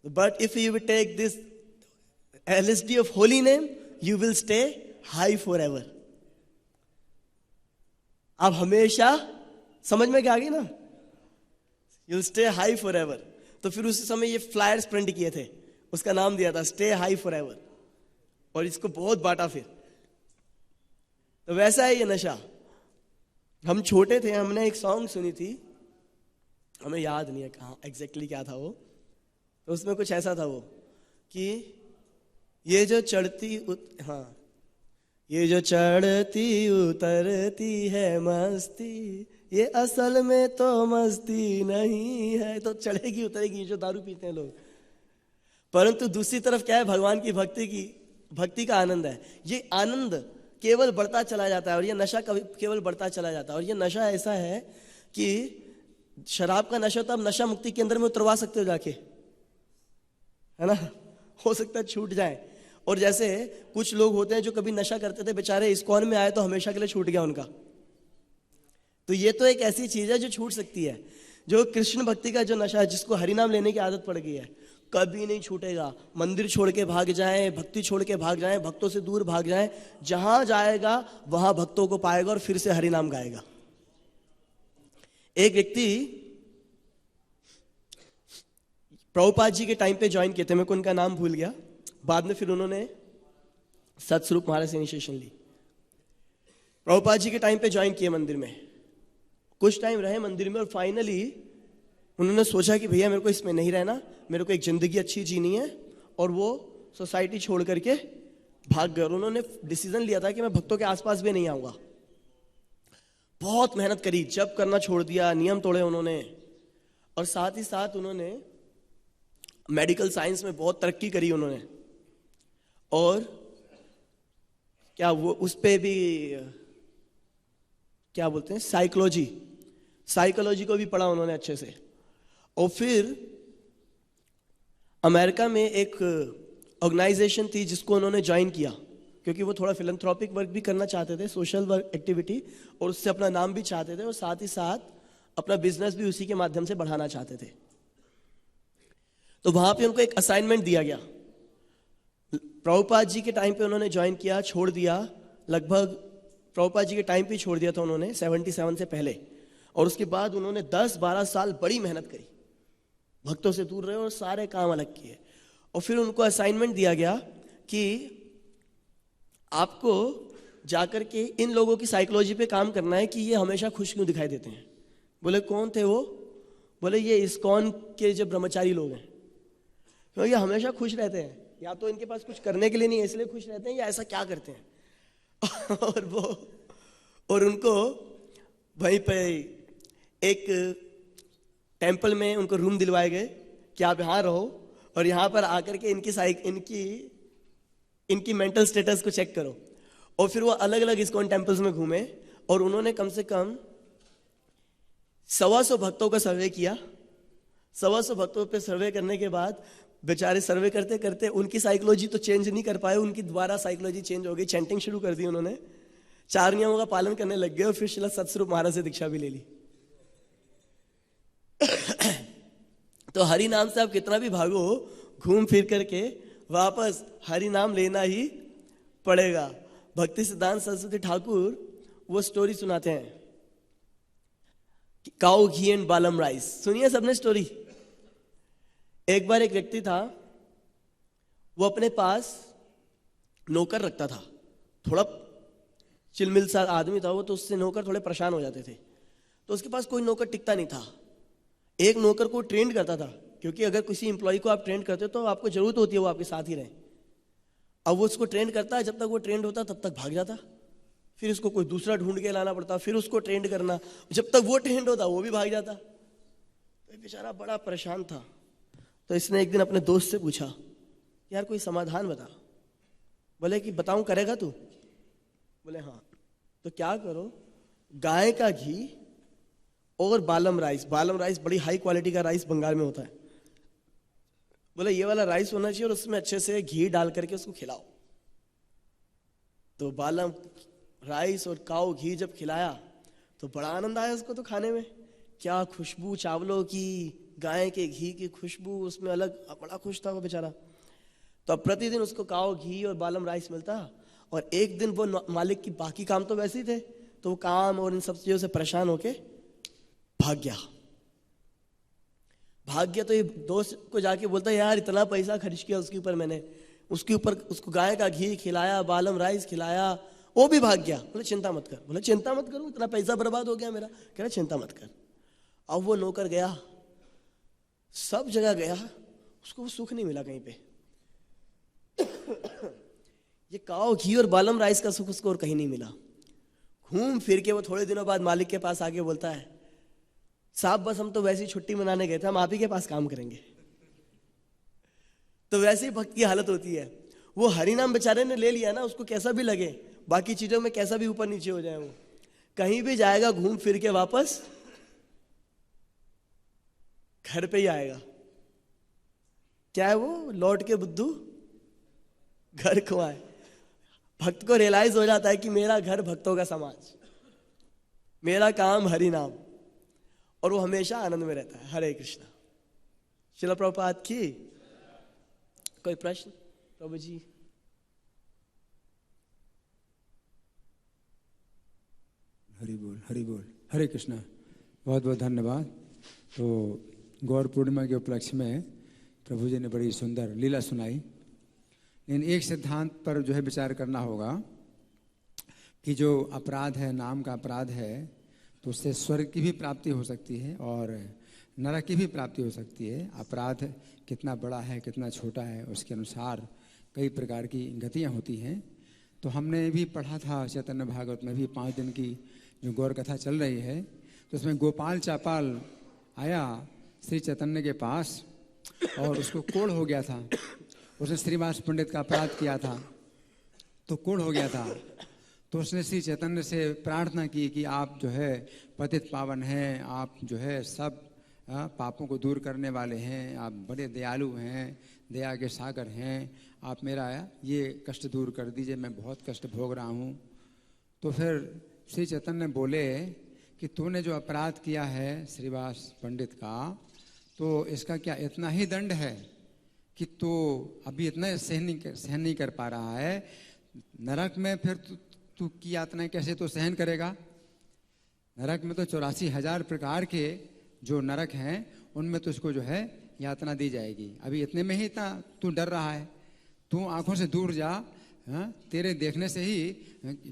But if you will take this LSD of holy name, you will stay high forever। आप हमेशा, समझ में क्या आ गई ना? You will stay high forever। तो फिर उसी समय ये फ्लायर्स प्रिंट किए थे, उसका नाम दिया था स्टे हाई फॉरएवर, और इसको बहुत बांटा फिर। तो वैसा है ये नशा। हम छोटे थे, हमने एक सॉन्ग सुनी थी, हमें याद नहीं है कहाँ एग्जैक्टली क्या था वो, तो उसमें कुछ ऐसा था वो कि ये जो चढ़ती, हाँ, ये जो चढ़ती उतरती है मस्ती, ये असल में तो मस्ती नहीं है। तो चढ़ेगी उतरेगी जो दारू पीते हैं लोग। परंतु दूसरी तरफ क्या है, भगवान की भक्ति का आनंद है। ये आनंद केवल बढ़ता चला जाता है और ये नशा केवल बढ़ता चला जाता है। और ये नशा ऐसा है कि शराब का नशा तो आप नशा मुक्ति केंद्र में उतरवा सकते हो जाके, है ना, हो सकता है छूट जाए। और जैसे कुछ लोग होते हैं जो कभी नशा करते थे, बेचारे इस्कॉन में आए तो हमेशा के लिए छूट गया उनका। तो ये तो एक ऐसी चीज है जो छूट सकती है। जो कृष्ण भक्ति का जो नशा है, जिसको हरिनाम लेने की आदत पड़ गई है, कभी नहीं छूटेगा। मंदिर छोड़ के भाग जाए, भक्ति छोड़ के भाग जाए, भक्तों से दूर भाग जाए, जहां जाएगा वहां भक्तों को पाएगा और फिर से हरिनाम गाएगा। एक व्यक्ति प्रभुपाद जी के टाइम पे ज्वाइन किए थे, मेरे को उनका नाम भूल गया, बाद में फिर उन्होंने सतस्वरूप महाराज से इनिशिएशन ली। प्रभुपाद जी के टाइम पे ज्वाइन किए मंदिर में, कुछ टाइम रहे मंदिर में और फाइनली उन्होंने सोचा कि भैया मेरे को इसमें नहीं रहना, मेरे को एक जिंदगी अच्छी जीनी है। और वो सोसाइटी छोड़ करके भाग गए। और उन्होंने डिसीजन लिया था कि मैं भक्तों के आसपास भी नहीं आऊंगा। बहुत मेहनत करी, जब करना छोड़ दिया, नियम तोड़े उन्होंने। और साथ ही साथ उन्होंने मेडिकल साइंस में बहुत तरक्की करी उन्होंने। और क्या वो उस पे भी क्या बोलते हैं, साइकोलॉजी को भी पढ़ा उन्होंने अच्छे से। और फिर अमेरिका में एक ऑर्गेनाइजेशन थी जिसको उन्होंने ज्वाइन किया, क्योंकि वो थोड़ा फिलैंथ्रोपिक वर्क भी करना चाहते थे, सोशल वर्क एक्टिविटी, और उससे अपना नाम भी चाहते थे और साथ ही साथ अपना बिजनेस भी उसी के माध्यम से बढ़ाना चाहते थे। तो वहां पे उनको एक असाइनमेंट दिया गया। प्रभुपाद जी के टाइम पे उन्होंने ज्वाइन किया, छोड़ दिया, लगभग प्रभुपाद जी के टाइम पे छोड़ दिया था उन्होंने, 77 से पहले। और उसके बाद उन्होंने 10-12 साल बड़ी मेहनत करी, भक्तों से दूर रहे और सारे काम अलग किए। और फिर उनको असाइनमेंट दिया गया कि आपको जाकर के इन लोगों की साइकोलॉजी पे काम करना है कि ये हमेशा खुश क्यों दिखाई देते हैं। बोले कौन थे वो? बोले ये इस्कॉन के जो ब्रह्मचारी लोग हैं, तो ये हमेशा खुश रहते हैं, या तो इनके पास कुछ करने के लिए नहीं है इसलिए खुश रहते हैं, या ऐसा क्या करते हैं। और उनको वहीं पे एक टेंपल में उनको रूम दिलवाए गए कि आप यहाँ रहो और यहाँ पर आकर के इनकी मेंटल स्टेटस को चेक करो। और फिर वो अलग अलग इस्कॉन टेंपल्स में घूमे और उन्होंने कम से कम 125 भक्तों का सर्वे किया। 125 भक्तों पे सर्वे करने के बाद बेचारे सर्वे करते करते उनकी साइकोलॉजी तो चेंज नहीं कर पाए, उनकी दोबारा साइकोलॉजी चेंज हो गई। चैंटिंग शुरू कर दी उन्होंने, 4 नियमों का पालन करने लग गए और फिर श्रील सतस्वरूप महाराज से दीक्षा भी ले ली। तो हरि नाम से आप कितना भी भागो, घूम फिर करके वापस हरि नाम लेना ही पड़ेगा। भक्ति सिद्धांत सरस्वती ठाकुर वो स्टोरी सुनाते हैं, काऊ घी एंड बालम राइस। सुनिए सबने स्टोरी। एक बार एक व्यक्ति था, वो अपने पास नौकर रखता था, थोड़ा चिलमिल सा आदमी था वो, तो उससे नौकर थोड़े परेशान हो जाते थे। तो उसके पास कोई नौकर टिकता नहीं था। एक नौकर को ट्रेन करता था, क्योंकि अगर किसी एम्प्लॉय को आप ट्रेन करते हो तो आपको जरूरत होती है वो आपके साथ ही रहे। अब वो उसको ट्रेंड करता है, जब तक वो ट्रेंड होता तब तक भाग जाता, फिर उसको कोई दूसरा ढूंढ के लाना पड़ता, फिर उसको ट्रेंड करना, जब तक वो ट्रेंड होता वो भी भाग जाता। तो बेचारा बड़ा परेशान था। तो इसने एक दिन अपने दोस्त से पूछा, यार कोई समाधान बता। बोले कि बताऊं, करेगा तू? बोले हाँ। तो क्या करो, गाय का घी और बालम राइस बड़ी हाई क्वालिटी का राइस बंगाल में होता है। बोले ये वाला राइस होना चाहिए और उसमें अच्छे से घी डाल करके उसको खिलाओ। तो बालम राइस और काऊ घी जब खिलाया तो बड़ा आनंद आया उसको तो खाने में। क्या खुशबू चावलों की, गाय के घी की खुशबू उसमें अलग, बड़ा खुश था वो बेचारा। तो अब प्रतिदिन उसको काऊ घी और बालम राइस मिलता। और एक दिन वो मालिक की बाकी काम तो वैसे ही थे, तो वो काम और इन सब चीजों से परेशान होके भाग गया। तो ये दोस्त को जाके बोलता है, यार इतना पैसा खर्च किया उसके ऊपर मैंने, उसको गाय का घी खिलाया, बालम राइस खिलाया, वो भी भाग गया। बोले चिंता मत कर। बोले चिंता मत करूं, इतना पैसा बर्बाद हो गया मेरा। कह रहा चिंता मत कर। अब वो नौकर गया, सब जगह गया, उसको सुख नहीं मिला कहीं पे। ये काव घी और बालम राइस का सुख उसको और कहीं नहीं मिला। घूम फिर के वो थोड़े दिनों बाद मालिक के पास आके बोलता है, साहब बस हम तो वैसे ही छुट्टी मनाने गए थे, हम आप ही के पास काम करेंगे। तो वैसे ही भक्त की हालत होती है। वो हरिनाम बेचारे ने ले लिया ना, उसको कैसा भी लगे, बाकी चीजों में कैसा भी ऊपर नीचे हो जाए, वो कहीं भी जाएगा घूम फिर के वापस घर पे ही आएगा। क्या है वो, लौट के बुद्धू घर को आए। भक्त को रियलाइज हो जाता है कि मेरा घर भक्तों का समाज, मेरा काम हरि नाम, और वो हमेशा आनंद में रहता है। हरे कृष्णा। श्रील प्रभुपाद की। कोई प्रश्न प्रभु जी? हरि बोल, हरि बोल, हरे कृष्णा। बहुत बहुत धन्यवाद। तो गौर पूर्णिमा के उपलक्ष्य में प्रभु जी ने बड़ी सुंदर लीला सुनाई। लेकिन एक सिद्धांत पर जो है विचार करना होगा कि जो अपराध है, नाम का अपराध है, तो उससे स्वर्ग की भी प्राप्ति हो सकती है और नरक की भी प्राप्ति हो सकती है। अपराध कितना बड़ा है, कितना छोटा है, उसके अनुसार कई प्रकार की गतियाँ होती हैं। तो हमने भी पढ़ा था चैतन्य भागवत में भी 5 दिन की जो गौर कथा चल रही है, तो उसमें गोपाल चापाल आया श्री चैतन्य के पास और उसको कोढ़ हो गया था। उसने श्रीवास पंडित का अपराध किया था तो कोढ़ हो गया था। तो उसने श्री चैतन्य से प्रार्थना की कि आप जो है पतित पावन हैं, आप जो है सब पापों को दूर करने वाले हैं, आप बड़े दयालु हैं, दया के सागर हैं, आप मेरा ये कष्ट दूर कर दीजिए, मैं बहुत कष्ट भोग रहा हूँ। तो फिर श्री चैतन्य बोले कि तूने जो अपराध किया है श्रीवास पंडित का, तो इसका क्या इतना ही दंड है कि तू अभी इतना सहन नहीं कर पा रहा है? नरक में फिर तू की यातनाएं कैसे तो सहन करेगा? नरक में तो 84,000 प्रकार के जो नरक हैं उनमें तुझको जो है यातना दी जाएगी। अभी इतने में ही इतना तू डर रहा है। तू आंखों से दूर जा, तेरे देखने से ही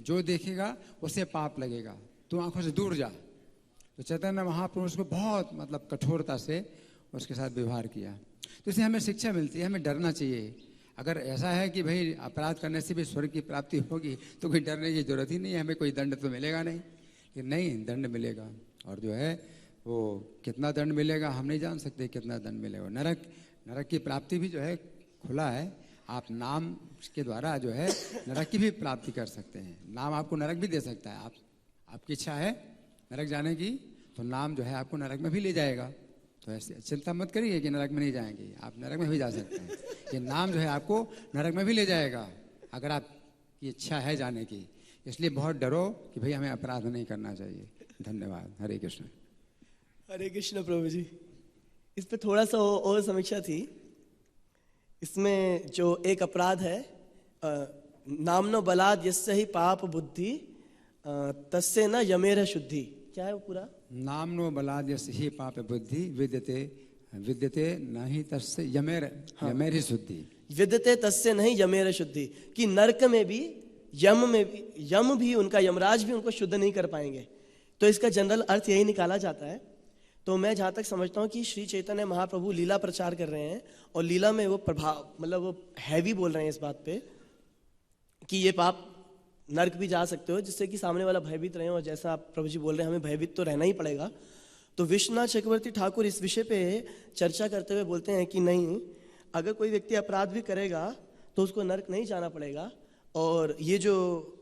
जो देखेगा उससे पाप लगेगा, तू आंखों से दूर जा। तो चैतन्य महाप्रभु उसको बहुत मतलब कठोरता से उसके साथ व्यवहार किया। तो इससे हमें शिक्षा मिलती है, हमें डरना चाहिए। अगर ऐसा है कि भाई अपराध करने से भी स्वर्ग की प्राप्ति होगी तो कोई डरने की जरूरत ही नहीं है, हमें कोई दंड तो मिलेगा नहीं। कि नहीं, दंड मिलेगा। और जो है वो कितना दंड मिलेगा हम नहीं जान सकते, कितना दंड मिलेगा। नरक की प्राप्ति भी जो है खुला है। आप नाम के द्वारा जो है नरक की भी प्राप्ति कर सकते हैं। नाम आपको नरक भी दे सकता है। आपकी इच्छा है नरक जाने की तो नाम जो है आपको नरक में भी ले जाएगा। तो ऐसे चिंता मत करिए कि नरक में नहीं जाएंगे, आप नरक में भी जा सकते हैं। ये नाम जो है आपको नरक में भी ले जाएगा अगर आपकी इच्छा है जाने की। इसलिए बहुत डरो कि भाई हमें अपराध नहीं करना चाहिए। धन्यवाद। हरे कृष्ण। हरे कृष्ण प्रभु जी। इस पे थोड़ा सा और समीक्षा थी। इसमें जो एक अपराध है, नामनो बलाद यस्य ही पाप बुद्धि तस्य न यमेर शुद्धि। क्या है वो पूरा? नामनो बलाद यस्य ही पाप बुद्धि विद्यते नहीं तस्य यमेर ही शुद्धि। विद्यते तस्य नहीं यमेर शुद्धि। कि नरक में भी यम भी उनका, यमराज भी उनको शुद्ध नहीं कर पाएंगे। तो इसका जनरल अर्थ यही निकाला जाता है। तो मैं जहाँ तक समझता हूँ कि श्री चैतन्य महाप्रभु लीला प्रचार कर रहे हैं और लीला में वो प्रभाव मतलब वो हैवी बोल रहे हैं इस बात पे कि ये पाप नरक भी जा सकते हो, जिससे कि सामने वाला भयभीत रहे। और जैसा आप प्रभु जी बोल रहे हैं हमें भयभीत तो रहना ही पड़ेगा। तो विश्वनाथ चक्रवर्ती ठाकुर इस विषय पे चर्चा करते हुए बोलते हैं कि नहीं, अगर कोई व्यक्ति अपराध भी करेगा तो उसको नरक नहीं जाना पड़ेगा। और ये जो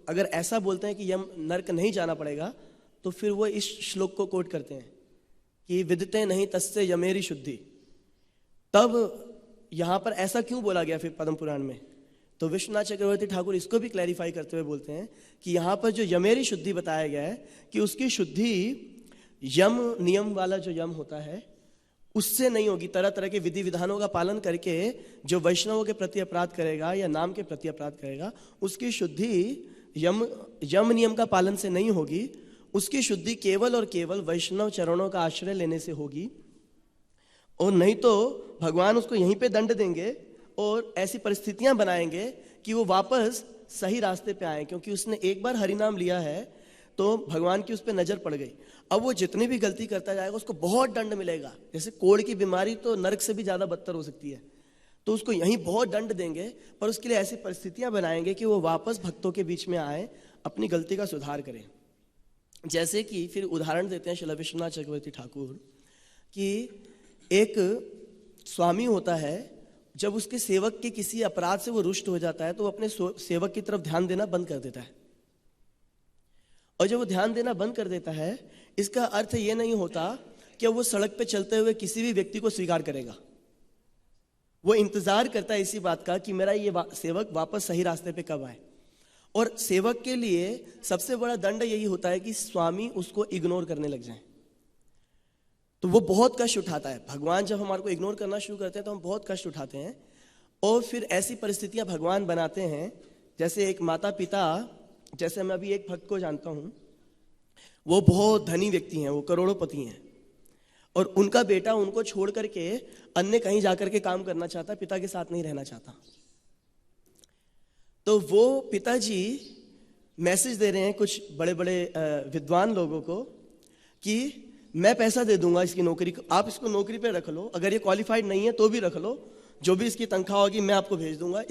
अगर ऐसा बोलते हैं कि यम नरक नहीं जाना पड़ेगा, तो फिर वो इस श्लोक को कोट करते हैं कि विदिते नहीं तस्य यमेरी शुद्धि। तब यहाँ पर ऐसा क्यों बोला गया फिर पद्म पुराण में? तो विश्वनाथ चक्रवर्ती ठाकुर इसको भी क्लैरिफाई करते हुए बोलते हैं कि यहाँ पर जो यमेरी शुद्धि बताया गया है कि उसकी शुद्धि यम नियम वाला जो यम होता है उससे नहीं होगी। तरह तरह के विधि विधानों का पालन करके जो वैष्णवों के प्रति अपराध करेगा या नाम के प्रति अपराध करेगा, उसकी शुद्धि यम नियम का पालन से नहीं होगी। उसकी शुद्धि केवल और केवल वैष्णव चरणों का आश्रय लेने से होगी। और नहीं तो भगवान उसको यहीं पे दंड देंगे और ऐसी परिस्थितियां बनाएंगे कि वो वापस सही रास्ते पे आए, क्योंकि उसने एक बार हरिनाम लिया है तो भगवान की उस पर नजर पड़ गई। अब वो जितनी भी गलती करता जाएगा उसको बहुत दंड मिलेगा। जैसे कोढ़ की बीमारी तो नरक से भी ज्यादा बदतर हो सकती है। तो उसको यहीं बहुत दंड देंगे, पर उसके लिए ऐसी परिस्थितियां बनाएंगे कि वो वापस भक्तों के बीच में आए, अपनी गलती का सुधार करें। जैसे कि फिर उदाहरण देते हैं श्रील विश्वनाथ चक्रवर्ती ठाकुर कि एक स्वामी होता है, जब उसके सेवक के किसी अपराध से वो रुष्ट हो जाता है तो वो अपने सेवक की तरफ ध्यान देना बंद कर देता है। और जब वो ध्यान देना बंद कर देता है, इसका अर्थ ये नहीं होता कि वो सड़क पे चलते हुए किसी भी व्यक्ति को स्वीकार करेगा। वो इंतजार करता है इसी बात का कि मेरा ये सेवक वापस सही रास्ते पे कब आए। और सेवक के लिए सबसे बड़ा दंड यही होता है कि स्वामी उसको इग्नोर करने लग जाए। तो वो बहुत कष्ट उठाता है। भगवान जब हमारे को इग्नोर करना शुरू करते हैं तो हम बहुत कष्ट उठाते हैं। और फिर ऐसी परिस्थितियां भगवान बनाते हैं, जैसे एक माता पिता, जैसे मैं अभी एक भक्त को जानता हूं, वो बहुत धनी व्यक्ति हैं, वो करोड़ोंपति हैं, और उनका बेटा उनको छोड़ करके अन्य कहीं जाकर के काम करना चाहता, पिता के साथ नहीं रहना चाहता। तो वो पिताजी मैसेज दे रहे हैं कुछ बड़े बड़े विद्वान लोगों को कि मैं पैसा दे दूंगा इसकी नौकरी को, आप इसको नौकरी पे रख लो, अगर ये क्वालिफाइड नहीं है तो भी रख लो, जो भी इसकी तनख्वाह होगी मैं आपको भेज दूंगा,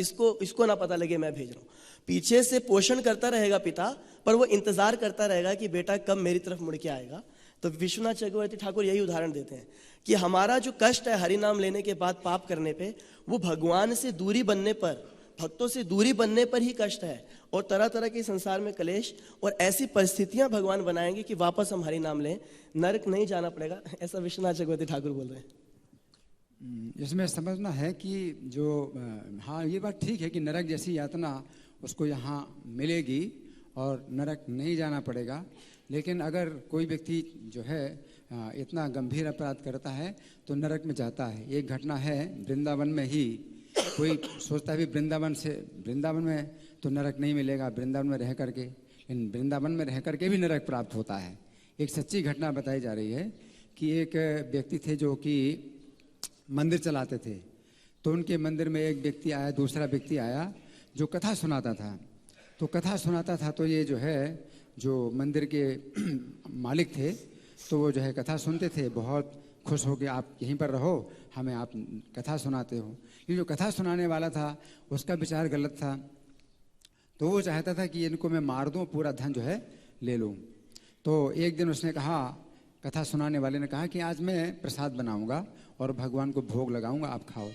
इसको ना पता लगे मैं भेज रहा हूँ। पीछे से पोषण करता रहेगा पिता, पर वो इंतजार करता रहेगा कि बेटा कब मेरी तरफ मुड़ के आएगा। तो विश्वनाथ चक्रवर्ती ठाकुर यही उदाहरण देते हैं कि हमारा जो कष्ट है हरि नाम लेने के बाद पाप करने पे, वो भगवान से दूरी बनने पर, भक्तों से दूरी बनने पर ही कष्ट है। और तरह तरह के संसार में कलेश और ऐसी परिस्थितियां भगवान बनाएंगे कि वापस हम हरि नाम लें, नरक नहीं जाना पड़ेगा, ऐसा विश्वनाथ चक्रवर्ती ठाकुर बोल रहे हैं। इसमें समझना है कि जो हाँ ये बात ठीक है कि नरक जैसी यातना उसको यहाँ मिलेगी और नरक नहीं जाना पड़ेगा। लेकिन अगर कोई व्यक्ति जो है इतना गंभीर अपराध करता है तो नरक में जाता है। एक घटना है वृंदावन में ही, कोई सोचता है भी वृंदावन में तो नरक नहीं मिलेगा, वृंदावन में रह करके, लेकिन वृंदावन में रह करके भी नरक प्राप्त होता है। एक सच्ची घटना बताई जा रही है कि एक व्यक्ति थे जो कि मंदिर चलाते थे, तो उनके मंदिर में एक व्यक्ति आया, दूसरा व्यक्ति आया जो कथा सुनाता था। तो कथा सुनाता था तो ये जो है जो मंदिर के मालिक थे, तो वो जो है कथा सुनते थे, बहुत खुश हो के आप यहीं पर रहो, हमें आप कथा सुनाते हो। ये जो कथा सुनाने वाला था उसका विचार गलत था, तो वो चाहता था कि इनको मैं मार दूं, पूरा धन जो है ले लूं। तो एक दिन उसने कहा, कथा सुनाने वाले ने कहा कि आज मैं प्रसाद बनाऊंगा और भगवान को भोग लगाऊंगा, आप खाओ।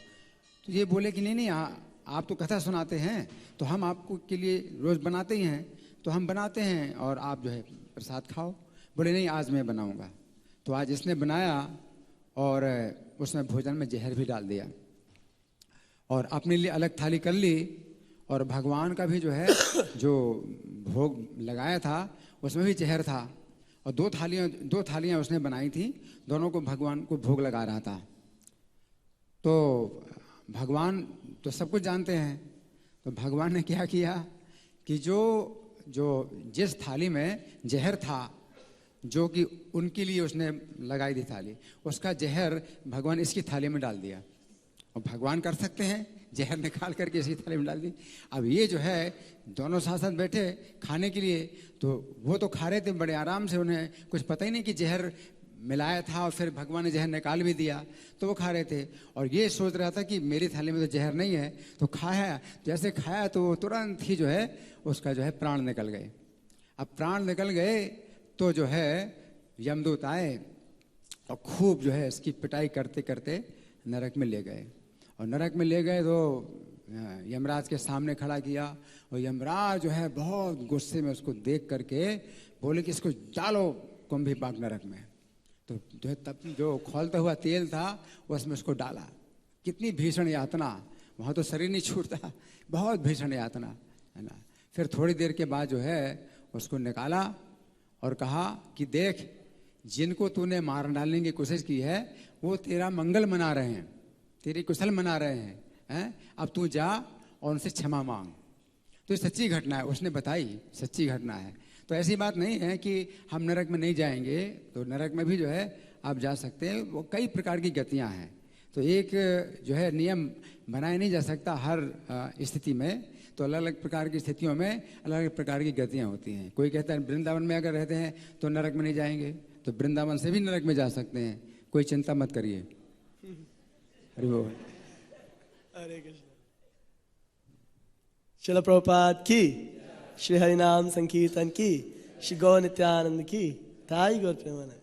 तो ये बोले कि नहीं आप तो कथा सुनाते हैं तो हम आपको के लिए रोज़ बनाते ही हैं, तो हम बनाते हैं और आप जो है प्रसाद खाओ। बोले नहीं आज मैं बनाऊंगा। तो आज इसने बनाया और उसमें भोजन में जहर भी डाल दिया और अपने लिए अलग थाली कर ली, और भगवान का भी जो है जो भोग लगाया था उसमें भी जहर था, और दो थालियां उसने बनाई थी, दोनों को भगवान को भोग लगा रहा था। तो भगवान तो सब कुछ जानते हैं, तो भगवान ने क्या किया कि जो जिस थाली में जहर था, जो कि उनके लिए उसने लगाई थी थाली, उसका जहर भगवान इसकी थाली में डाल दिया। और भगवान कर सकते हैं, जहर निकाल करके इसी थाली में डाल दी। अब ये जो है दोनों साथ साथ बैठे खाने के लिए, तो वो तो खा रहे थे बड़े आराम से, उन्हें कुछ पता ही नहीं कि जहर मिलाया था और फिर भगवान ने जहर निकाल भी दिया, तो वो खा रहे थे। और ये सोच रहा था कि मेरी थाली में तो जहर नहीं है, तो खाया, जैसे खाया तो तुरंत ही जो है उसका जो है प्राण निकल गए। अब प्राण निकल गए तो जो है यमदूत आए और खूब जो है इसकी पिटाई करते करते नरक में ले गए। और नरक में ले गए तो यमराज के सामने खड़ा किया, और यमराज जो है बहुत गुस्से में उसको देख करके बोले कि इसको डालो कुंभी पाक नरक में। तो जो है तब जो खौलता हुआ तेल था उसमें उसको डाला। कितनी भीषण यातना, वहाँ तो शरीर नहीं छूटता, बहुत भीषण यातना है ना। फिर थोड़ी देर के बाद जो है उसको निकाला और कहा कि देख, जिनको तूने मार डालने की कोशिश की है वो तेरा मंगल मना रहे हैं, तेरी कुशल मना रहे हैं, अब तू जा और उनसे क्षमा मांग। तो ये सच्ची घटना है, उसने बताई, सच्ची घटना है। तो ऐसी बात नहीं है कि हम नरक में नहीं जाएंगे, तो नरक में भी जो है आप जा सकते हैं। वो कई प्रकार की गतियां हैं, तो एक जो है नियम बनाया नहीं जा सकता हर स्थिति में। तो अलग अलग प्रकार की स्थितियों में अलग अलग प्रकार की गतियां होती हैं। कोई कहता है वृंदावन में अगर रहते हैं तो नरक में नहीं जाएंगे, तो वृंदावन से भी नरक में जा सकते हैं, कोई चिंता मत करिए। हरि बोल। हरे कृष्ण। श्रील प्रभुपाद की, श्री हरिनाम संकीर्तन की, श्री गौ नित्यानंद की, ताई गौर प्रेमानंद।